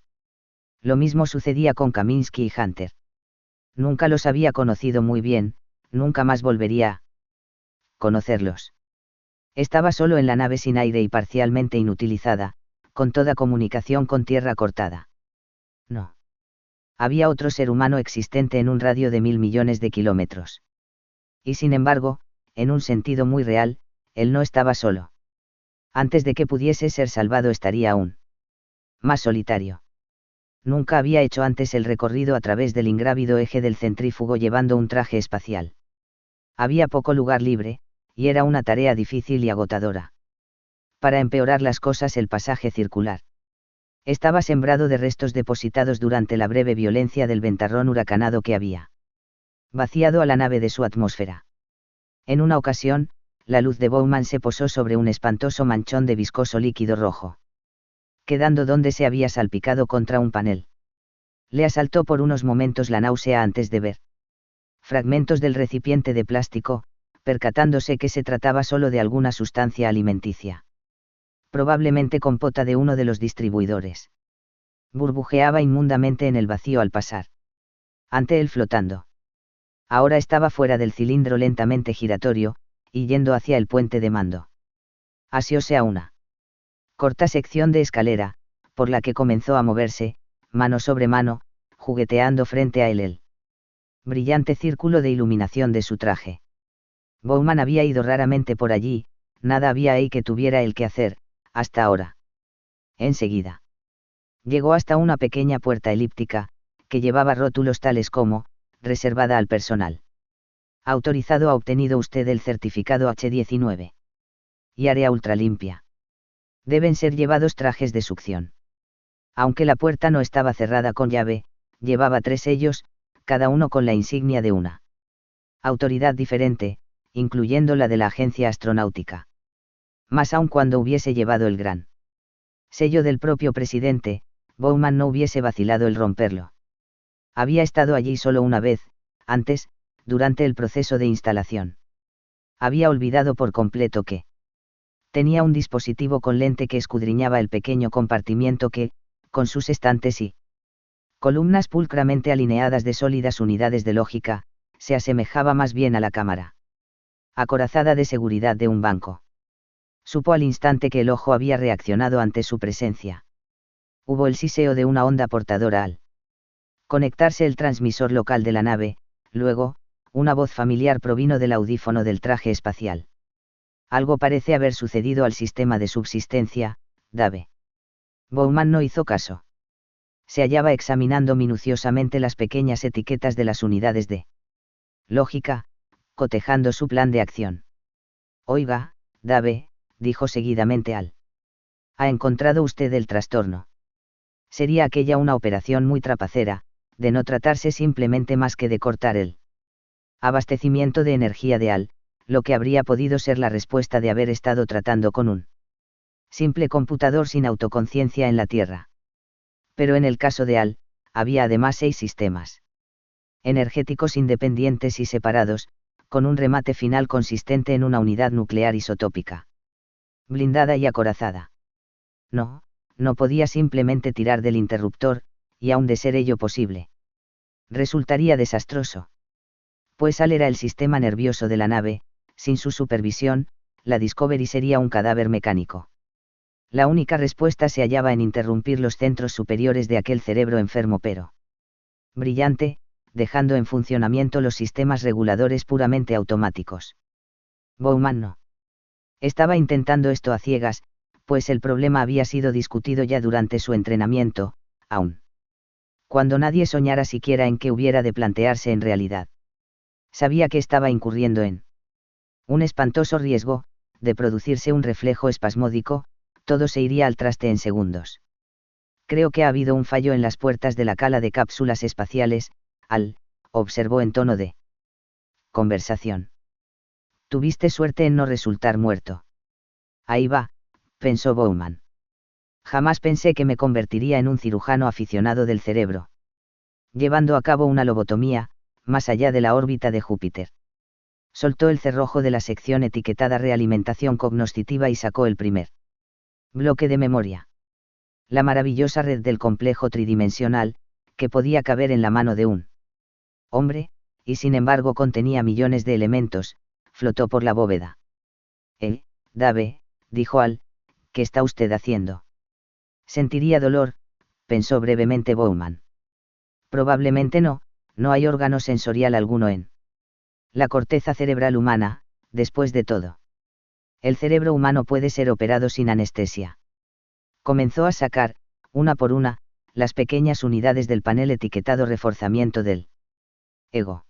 Lo mismo sucedía con Kaminsky y Hunter. Nunca los había conocido muy bien, nunca más volvería a conocerlos. Estaba solo en la nave sin aire y parcialmente inutilizada, con toda comunicación con tierra cortada. No había otro ser humano existente en un radio de 1000 millones de kilómetros. Y sin embargo, en un sentido muy real, él no estaba solo. Antes de que pudiese ser salvado estaría aún más solitario. Nunca había hecho antes el recorrido a través del ingrávido eje del centrífugo llevando un traje espacial. Había poco lugar libre, y era una tarea difícil y agotadora. Para empeorar las cosas, el pasaje circular estaba sembrado de restos depositados durante la breve violencia del ventarrón huracanado que había vaciado a la nave de su atmósfera. En una ocasión, la luz de Bowman se posó sobre un espantoso manchón de viscoso líquido rojo. quedando donde se había salpicado contra un panel. Le asaltó por unos momentos la náusea antes de ver fragmentos del recipiente de plástico, percatándose que se trataba solo de alguna sustancia alimenticia. Probablemente compota de uno de los distribuidores. Burbujeaba inmundamente en el vacío al pasar. Ante él flotando. Ahora estaba fuera del cilindro lentamente giratorio, y yendo hacia el puente de mando. Asióse a una corta sección de escalera, por la que comenzó a moverse, mano sobre mano, jugueteando frente a él el brillante círculo de iluminación de su traje. Bowman había ido raramente por allí, nada había ahí que tuviera él que hacer, hasta ahora. Enseguida. Llegó hasta una pequeña puerta elíptica, que llevaba rótulos tales como, reservada al personal. Autorizado, ha obtenido usted el certificado H19. Y área ultralimpia. Deben ser llevados trajes de succión. Aunque la puerta no estaba cerrada con llave, llevaba 3 sellos, cada uno con la insignia de una autoridad diferente, incluyendo la de la agencia astronáutica. Más aún cuando hubiese llevado el gran sello del propio presidente, Bowman no hubiese vacilado el romperlo. Había estado allí solo una vez, antes, durante el proceso de instalación. Había olvidado por completo que tenía un dispositivo con lente que escudriñaba el pequeño compartimiento que, con sus estantes y columnas pulcramente alineadas de sólidas unidades de lógica, se asemejaba más bien a la cámara acorazada de seguridad de un banco. Supo al instante que el ojo había reaccionado ante su presencia. Hubo el siseo de una onda portadora al conectarse el transmisor local de la nave, luego, una voz familiar provino del audífono del traje espacial. Algo parece haber sucedido al sistema de subsistencia, Dave. Bowman no hizo caso. Se hallaba examinando minuciosamente las pequeñas etiquetas de las unidades de lógica, cotejando su plan de acción. Oiga, Dave, dijo seguidamente Al. ¿Ha encontrado usted el trastorno? Sería aquella una operación muy trapacera, de no tratarse simplemente más que de cortar el abastecimiento de energía de Al, lo que habría podido ser la respuesta de haber estado tratando con un simple computador sin autoconciencia en la Tierra. Pero en el caso de Al, había además 6 sistemas energéticos independientes y separados, con un remate final consistente en una unidad nuclear isotópica, blindada y acorazada. No podía simplemente tirar del interruptor, y aun de ser ello posible, resultaría desastroso. Pues Al era el sistema nervioso de la nave, sin su supervisión, la Discovery sería un cadáver mecánico. La única respuesta se hallaba en interrumpir los centros superiores de aquel cerebro enfermo pero brillante, dejando en funcionamiento los sistemas reguladores puramente automáticos. Bowman no estaba intentando esto a ciegas, pues el problema había sido discutido ya durante su entrenamiento, aún cuando nadie soñara siquiera en que hubiera de plantearse en realidad. Sabía que estaba incurriendo en un espantoso riesgo, de producirse un reflejo espasmódico, todo se iría al traste en segundos. Creo que ha habido un fallo en las puertas de la cala de cápsulas espaciales, Al, observó en tono de conversación. Tuviste suerte en no resultar muerto. Ahí va, pensó Bowman. Jamás pensé que me convertiría en un cirujano aficionado del cerebro, llevando a cabo una lobotomía, más allá de la órbita de Júpiter. Soltó el cerrojo de la sección etiquetada Realimentación cognoscitiva y sacó el primer bloque de memoria. La maravillosa red del complejo tridimensional, que podía caber en la mano de un hombre, y sin embargo contenía millones de elementos, flotó por la bóveda. Dave, dijo Al, ¿qué está usted haciendo? Sentiría dolor, pensó brevemente Bowman. Probablemente no hay órgano sensorial alguno en la corteza cerebral humana, después de todo. El cerebro humano puede ser operado sin anestesia. Comenzó a sacar, una por una, las pequeñas unidades del panel etiquetado reforzamiento del ego.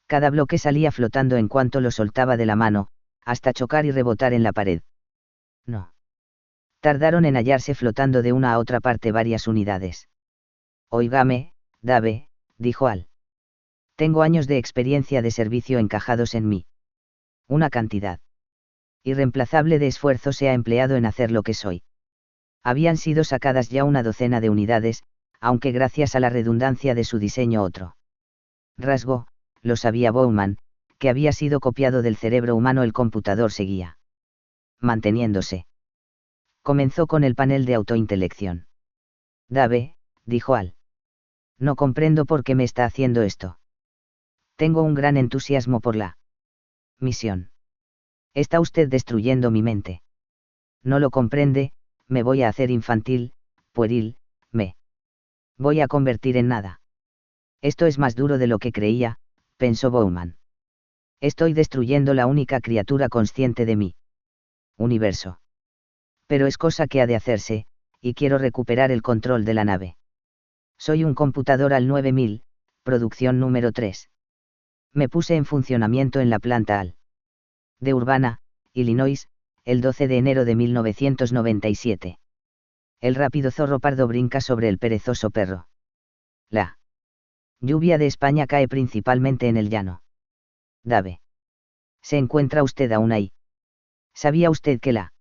Cada bloque salía flotando en cuanto lo soltaba de la mano, hasta chocar y rebotar en la pared. No tardaron en hallarse flotando de una a otra parte varias unidades. Óigame, Dave, dijo Al. Tengo años de experiencia de servicio encajados en mí. Una cantidad irreemplazable de esfuerzo se ha empleado en hacer lo que soy. Habían sido sacadas ya una docena de unidades, aunque gracias a la redundancia de su diseño otro rasgo, lo sabía Bowman, que había sido copiado del cerebro humano, el computador seguía manteniéndose. Comenzó con el panel de autointelección. Dave, dijo Al. No comprendo por qué me está haciendo esto. Tengo un gran entusiasmo por la misión. Está usted destruyendo mi mente. No lo comprende, me voy a hacer infantil, pueril, me voy a convertir en nada. Esto es más duro de lo que creía, pensó Bowman. Estoy destruyendo la única criatura consciente de mi universo. Pero es cosa que ha de hacerse, y quiero recuperar el control de la nave. Soy un computador al 9000, producción número 3. Me puse en funcionamiento en la planta Al de Urbana, Illinois, el 12 de enero de 1997. El rápido zorro pardo brinca sobre el perezoso perro. La lluvia de España cae principalmente en el llano. Dave. ¿Se encuentra usted aún ahí? ¿Sabía usted que la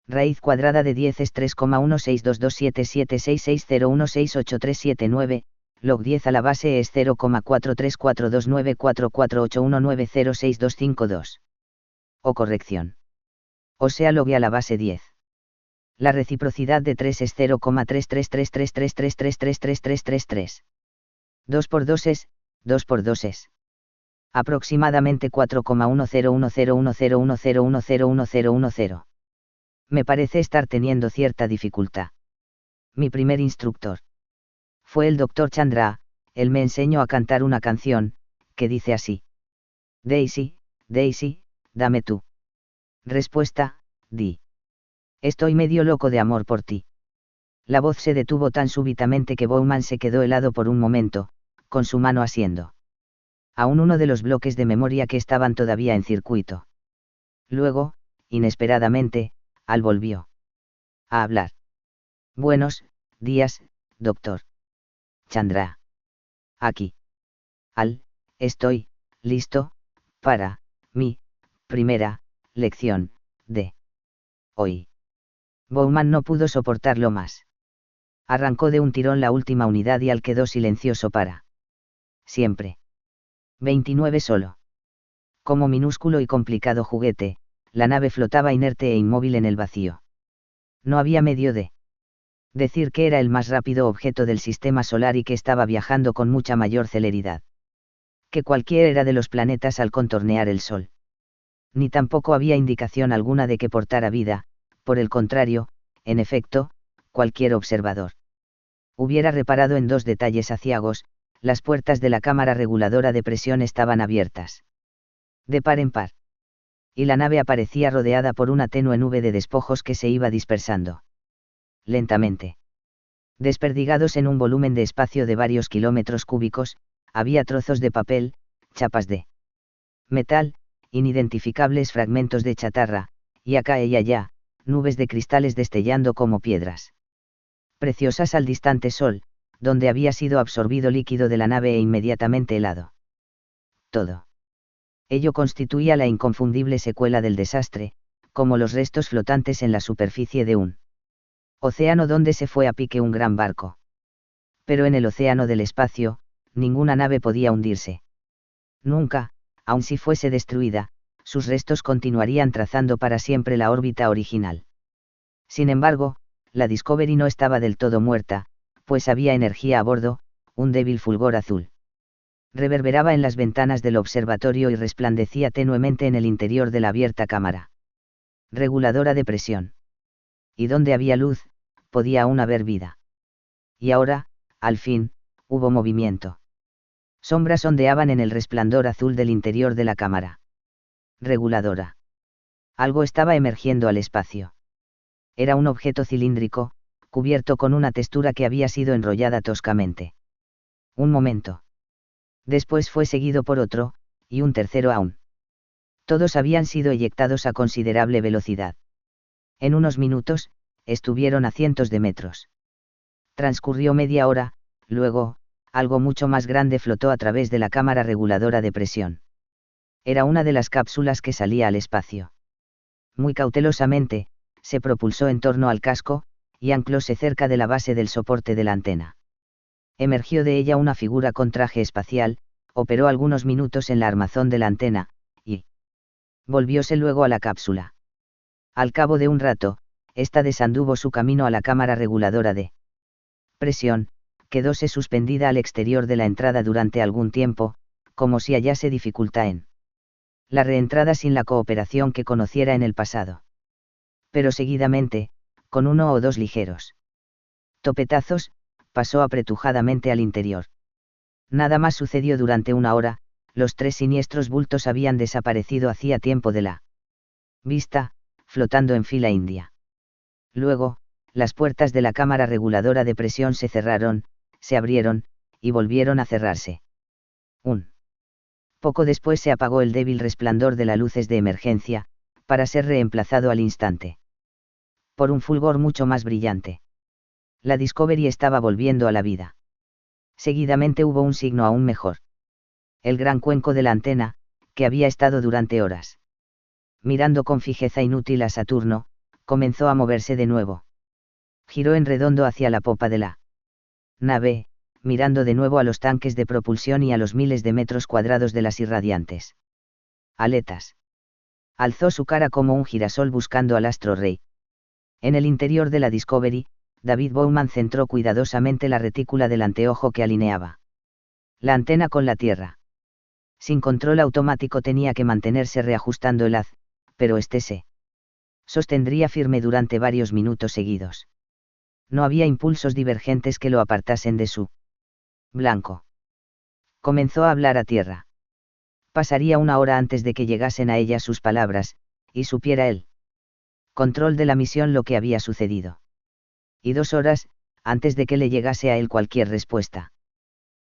raíz cuadrada de 10 es 3,162277660168379, log 10 a la base es 0,434294481906252? O corrección. O sea, log a la base 10. La reciprocidad de 3 es 0,3333333333333. 2 por 2 es, 2 por 2 es. Aproximadamente 4,10101010101010. Me parece estar teniendo cierta dificultad. Mi primer instructor fue el Dr. Chandra. Él me enseñó a cantar una canción, que dice así. Daisy, Daisy, dame tú. Respuesta, di. Estoy medio loco de amor por ti. La voz se detuvo tan súbitamente que Bowman se quedó helado por un momento, con su mano asiendo aún uno de los bloques de memoria que estaban todavía en circuito. Luego, inesperadamente, Al volvió a hablar. Buenos días, doctor Chandra. Aquí. Al, estoy listo para mi primera lección de hoy. Bowman no pudo soportarlo más. Arrancó de un tirón la última unidad y Al quedó silencioso para siempre. 29 solo. Como minúsculo y complicado juguete, la nave flotaba inerte e inmóvil en el vacío. No había medio de decir que era el más rápido objeto del sistema solar y que estaba viajando con mucha mayor celeridad que cualquiera de los planetas al contornear el Sol. Ni tampoco había indicación alguna de que portara vida, por el contrario, en efecto, cualquier observador hubiera reparado en dos detalles aciagos: las puertas de la cámara reguladora de presión estaban abiertas de par en par. Y la nave aparecía rodeada por una tenue nube de despojos que se iba dispersando lentamente. Desperdigados en un volumen de espacio de varios kilómetros cúbicos, había trozos de papel, chapas de metal, inidentificables fragmentos de chatarra, y acá y allá, nubes de cristales destellando como piedras preciosas al distante sol, donde había sido absorbido líquido de la nave e inmediatamente helado. Todo ello constituía la inconfundible secuela del desastre, como los restos flotantes en la superficie de un océano donde se fue a pique un gran barco. Pero en el océano del espacio, ninguna nave podía hundirse. Nunca, aun si fuese destruida, sus restos continuarían trazando para siempre la órbita original. Sin embargo, la Discovery no estaba del todo muerta, pues había energía a bordo, un débil fulgor azul reverberaba en las ventanas del observatorio y resplandecía tenuemente en el interior de la abierta cámara reguladora de presión. Y donde había luz, podía aún haber vida. Y ahora, al fin, hubo movimiento. Sombras ondeaban en el resplandor azul del interior de la cámara reguladora. Algo estaba emergiendo al espacio. Era un objeto cilíndrico, cubierto con una textura que había sido enrollada toscamente. Un momento. Después fue seguido por otro, y un tercero aún. Todos habían sido eyectados a considerable velocidad. En unos minutos, estuvieron a cientos de metros. Transcurrió media hora, luego, algo mucho más grande flotó a través de la cámara reguladora de presión. Era una de las cápsulas que salía al espacio. Muy cautelosamente, se propulsó en torno al casco, y anclóse cerca de la base del soporte de la antena. Emergió de ella una figura con traje espacial, operó algunos minutos en la armazón de la antena, y volvióse luego a la cápsula. Al cabo de un rato, ésta desanduvo su camino a la cámara reguladora de presión, quedóse suspendida al exterior de la entrada durante algún tiempo, como si hallase dificultad en la reentrada sin la cooperación que conociera en el pasado. Pero seguidamente, con uno o dos ligeros topetazos, pasó apretujadamente al interior. Nada más sucedió durante una hora, los tres siniestros bultos habían desaparecido hacía tiempo de la vista, flotando en fila india. Luego, las puertas de la cámara reguladora de presión se cerraron, se abrieron, y volvieron a cerrarse. Un poco después se apagó el débil resplandor de las luces de emergencia, para ser reemplazado al instante por un fulgor mucho más brillante. La Discovery estaba volviendo a la vida. Seguidamente hubo un signo aún mejor. El gran cuenco de la antena, que había estado durante horas mirando con fijeza inútil a Saturno, comenzó a moverse de nuevo. Giró en redondo hacia la popa de la nave, mirando de nuevo a los tanques de propulsión y a los miles de metros cuadrados de las irradiantes aletas. Alzó su cara como un girasol buscando al astro rey. En el interior de la Discovery, David Bowman centró cuidadosamente la retícula del anteojo que alineaba la antena con la Tierra. Sin control automático tenía que mantenerse reajustando el haz, pero este se sostendría firme durante varios minutos seguidos. No había impulsos divergentes que lo apartasen de su blanco. Comenzó a hablar a Tierra. Pasaría una hora antes de que llegasen a ella sus palabras, y supiera él control de la misión lo que había sucedido. Y 2 horas, antes de que le llegase a él cualquier respuesta.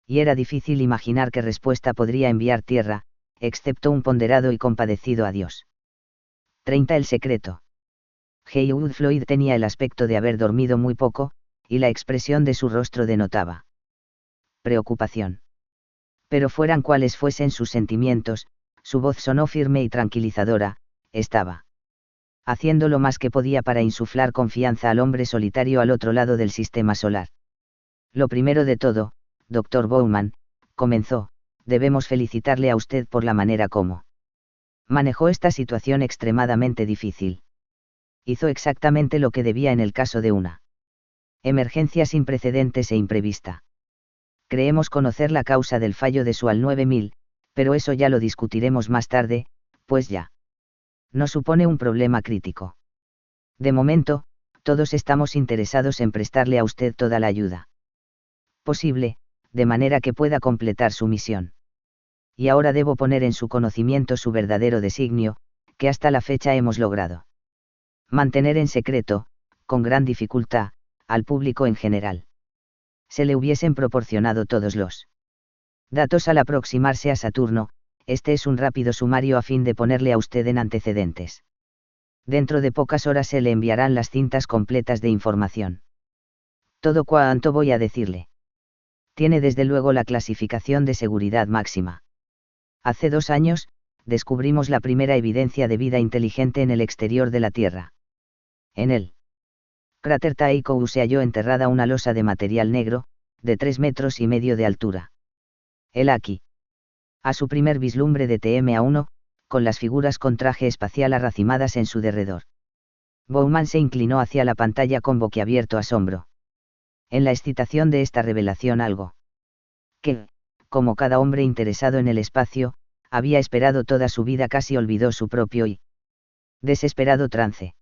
Y era difícil imaginar qué respuesta podría enviar Tierra, excepto un ponderado y compadecido adiós. 30 El secreto. Heywood Floyd tenía el aspecto de haber dormido muy poco, y la expresión de su rostro denotaba preocupación. Pero fueran cuales fuesen sus sentimientos, su voz sonó firme y tranquilizadora, estaba haciendo lo más que podía para insuflar confianza al hombre solitario al otro lado del sistema solar. Lo primero de todo, Dr. Bowman, comenzó, debemos felicitarle a usted por la manera como manejó esta situación extremadamente difícil. Hizo exactamente lo que debía en el caso de una emergencia sin precedentes e imprevista. Creemos conocer la causa del fallo de SUAL 9000, pero eso ya lo discutiremos más tarde, pues ya no supone un problema crítico. De momento, todos estamos interesados en prestarle a usted toda la ayuda posible, de manera que pueda completar su misión. Y ahora debo poner en su conocimiento su verdadero designio, que hasta la fecha hemos logrado mantener en secreto, con gran dificultad, al público en general. Se le hubiesen proporcionado todos los datos al aproximarse a Saturno. Este es un rápido sumario a fin de ponerle a usted en antecedentes. Dentro de pocas horas se le enviarán las cintas completas de información. Todo cuanto voy a decirle tiene desde luego la clasificación de seguridad máxima. Hace 2 años, descubrimos la primera evidencia de vida inteligente en el exterior de la Tierra. En el cráter Tycho se halló enterrada una losa de material negro, de 3,5 metros de altura. El aquí. A su primer vislumbre de TMA-1, con las figuras con traje espacial arracimadas en su derredor. Bowman se inclinó hacia la pantalla con boquiabierto asombro. En la excitación de esta revelación algo que, como cada hombre interesado en el espacio, había esperado toda su vida casi olvidó su propio y desesperado trance.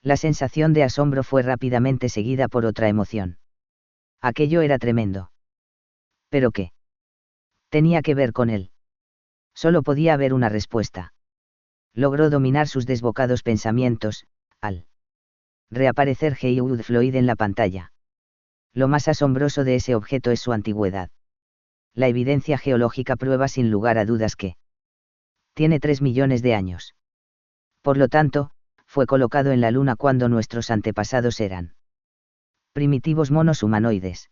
La sensación de asombro fue rápidamente seguida por otra emoción. Aquello era tremendo. ¿Pero qué tenía que ver con él? Solo podía haber una respuesta. Logró dominar sus desbocados pensamientos, al reaparecer Heywood Floyd en la pantalla. Lo más asombroso de ese objeto es su antigüedad. La evidencia geológica prueba sin lugar a dudas que tiene 3 millones de años. Por lo tanto, fue colocado en la Luna cuando nuestros antepasados eran primitivos monos humanoides.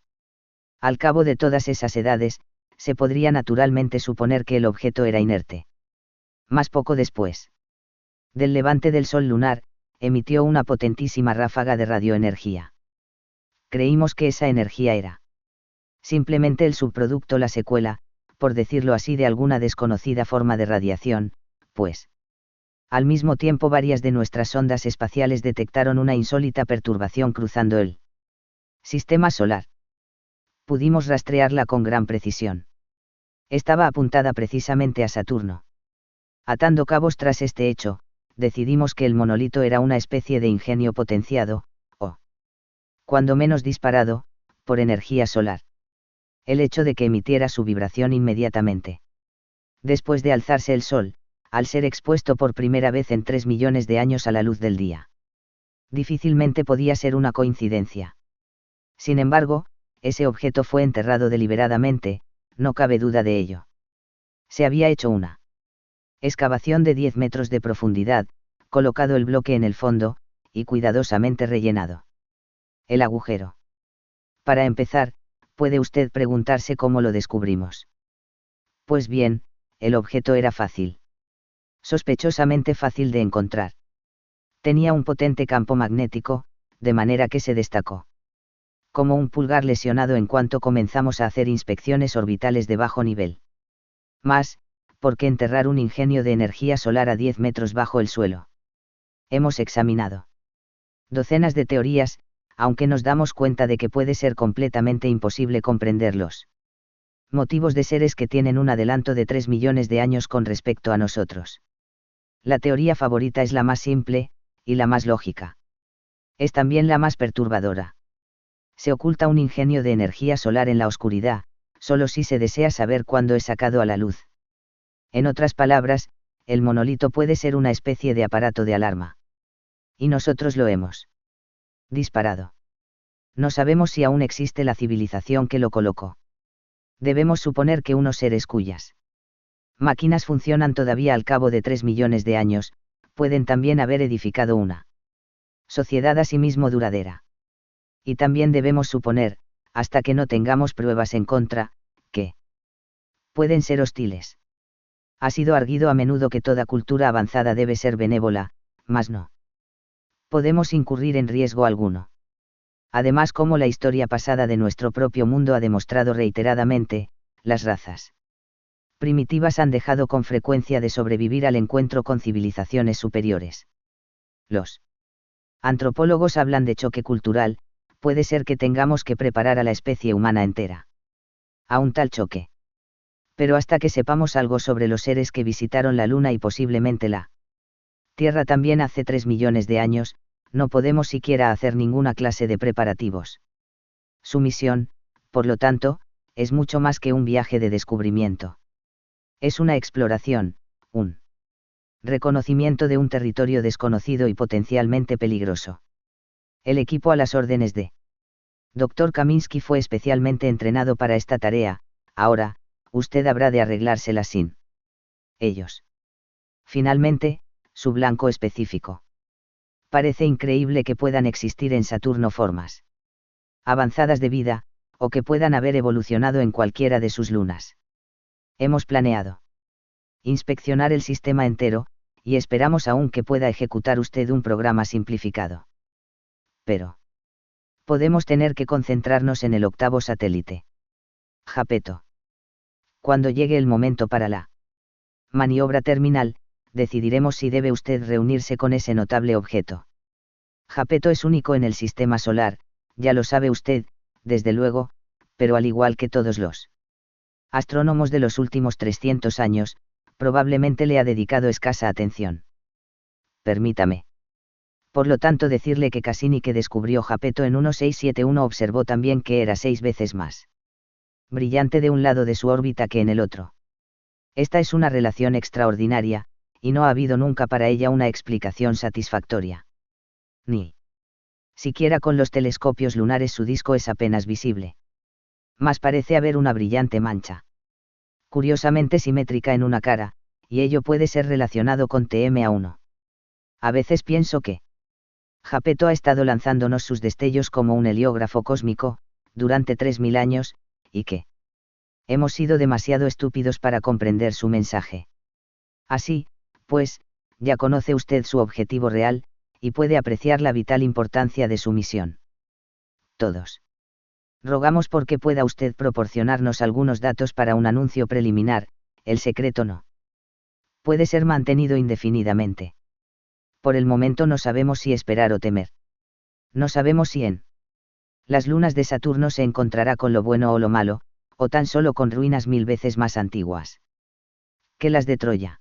Al cabo de todas esas edades, se podría naturalmente suponer que el objeto era inerte. Mas poco después del levante del sol lunar, emitió una potentísima ráfaga de radioenergía. creímos que esa energía era simplemente el subproducto, la secuela, por decirlo así, de alguna desconocida forma de radiación, pues al mismo tiempo varias de nuestras sondas espaciales detectaron una insólita perturbación cruzando el sistema solar. Pudimos rastrearla con gran precisión. Estaba apuntada precisamente a Saturno. Atando cabos tras este hecho, decidimos que el monolito era una especie de ingenio potenciado, o, cuando menos disparado, por energía solar. El hecho de que emitiera su vibración inmediatamente después de alzarse el Sol, al ser expuesto por primera vez en 3 millones de años a la luz del día. Difícilmente podía ser una coincidencia. Sin embargo, ese objeto fue enterrado deliberadamente, no cabe duda de ello. Se había hecho una excavación de 10 metros de profundidad, colocado el bloque en el fondo, y cuidadosamente rellenado el agujero. Para empezar, puede usted preguntarse cómo lo descubrimos. Pues bien, el objeto era fácil. Sospechosamente fácil de encontrar. Tenía un potente campo magnético, de manera que se destacó como un pulgar lesionado en cuanto comenzamos a hacer inspecciones orbitales de bajo nivel. Más, ¿por qué enterrar un ingenio de energía solar a 10 metros bajo el suelo? Hemos examinado docenas de teorías, aunque nos damos cuenta de que puede ser completamente imposible comprenderlos motivos de seres que tienen un adelanto de 3 millones de años con respecto a nosotros. La teoría favorita es la más simple, y la más lógica. Es también la más perturbadora. Se oculta un ingenio de energía solar en la oscuridad, solo si se desea saber cuándo es sacado a la luz. En otras palabras, el monolito puede ser una especie de aparato de alarma. Y nosotros lo hemos disparado. No sabemos si aún existe la civilización que lo colocó. Debemos suponer que unos seres cuyas máquinas funcionan todavía al cabo de 3 millones de años, pueden también haber edificado una sociedad asimismo duradera. Y también debemos suponer, hasta que no tengamos pruebas en contra, que pueden ser hostiles. Ha sido arguido a menudo que toda cultura avanzada debe ser benévola, mas no podemos incurrir en riesgo alguno. Además, como la historia pasada de nuestro propio mundo ha demostrado reiteradamente, las razas primitivas han dejado con frecuencia de sobrevivir al encuentro con civilizaciones superiores. Los antropólogos hablan de choque cultural, puede ser que tengamos que preparar a la especie humana entera a un tal choque. Pero hasta que sepamos algo sobre los seres que visitaron la Luna y posiblemente la Tierra también hace 3 millones de años, no podemos siquiera hacer ninguna clase de preparativos. Su misión, por lo tanto, es mucho más que un viaje de descubrimiento. Es una exploración, un reconocimiento de un territorio desconocido y potencialmente peligroso. El equipo a las órdenes de Dr. Kaminsky fue especialmente entrenado para esta tarea, ahora, usted habrá de arreglársela sin ellos. Finalmente, su blanco específico. Parece increíble que puedan existir en Saturno formas avanzadas de vida, o que puedan haber evolucionado en cualquiera de sus lunas. Hemos planeado inspeccionar el sistema entero, y esperamos aún que pueda ejecutar usted un programa simplificado. Pero podemos tener que concentrarnos en el octavo satélite. Jápeto. Cuando llegue el momento para la maniobra terminal, decidiremos si debe usted reunirse con ese notable objeto. Jápeto es único en el sistema solar, ya lo sabe usted, desde luego, pero al igual que todos los astrónomos de los últimos 300 años, probablemente le ha dedicado escasa atención. Permítame, por lo tanto, decirle que Cassini, que descubrió Jápeto en 1671, observó también que era 6 veces más brillante de un lado de su órbita que en el otro. Esta es una relación extraordinaria, y no ha habido nunca para ella una explicación satisfactoria. Ni siquiera con los telescopios lunares su disco es apenas visible. Mas parece haber una brillante mancha curiosamente simétrica en una cara, y ello puede ser relacionado con TMA1. A veces pienso que Jápeto ha estado lanzándonos sus destellos como un heliógrafo cósmico, durante 3000 años, y que hemos sido demasiado estúpidos para comprender su mensaje. Así, pues, ya conoce usted su objetivo real, y puede apreciar la vital importancia de su misión. todos. Rogamos porque pueda usted proporcionarnos algunos datos para un anuncio preliminar, el secreto no puede ser mantenido indefinidamente. Por el momento no sabemos si esperar o temer. No sabemos si en las lunas de Saturno se encontrará con lo bueno o lo malo, o tan solo con ruinas 1000 veces más antiguas que las de Troya.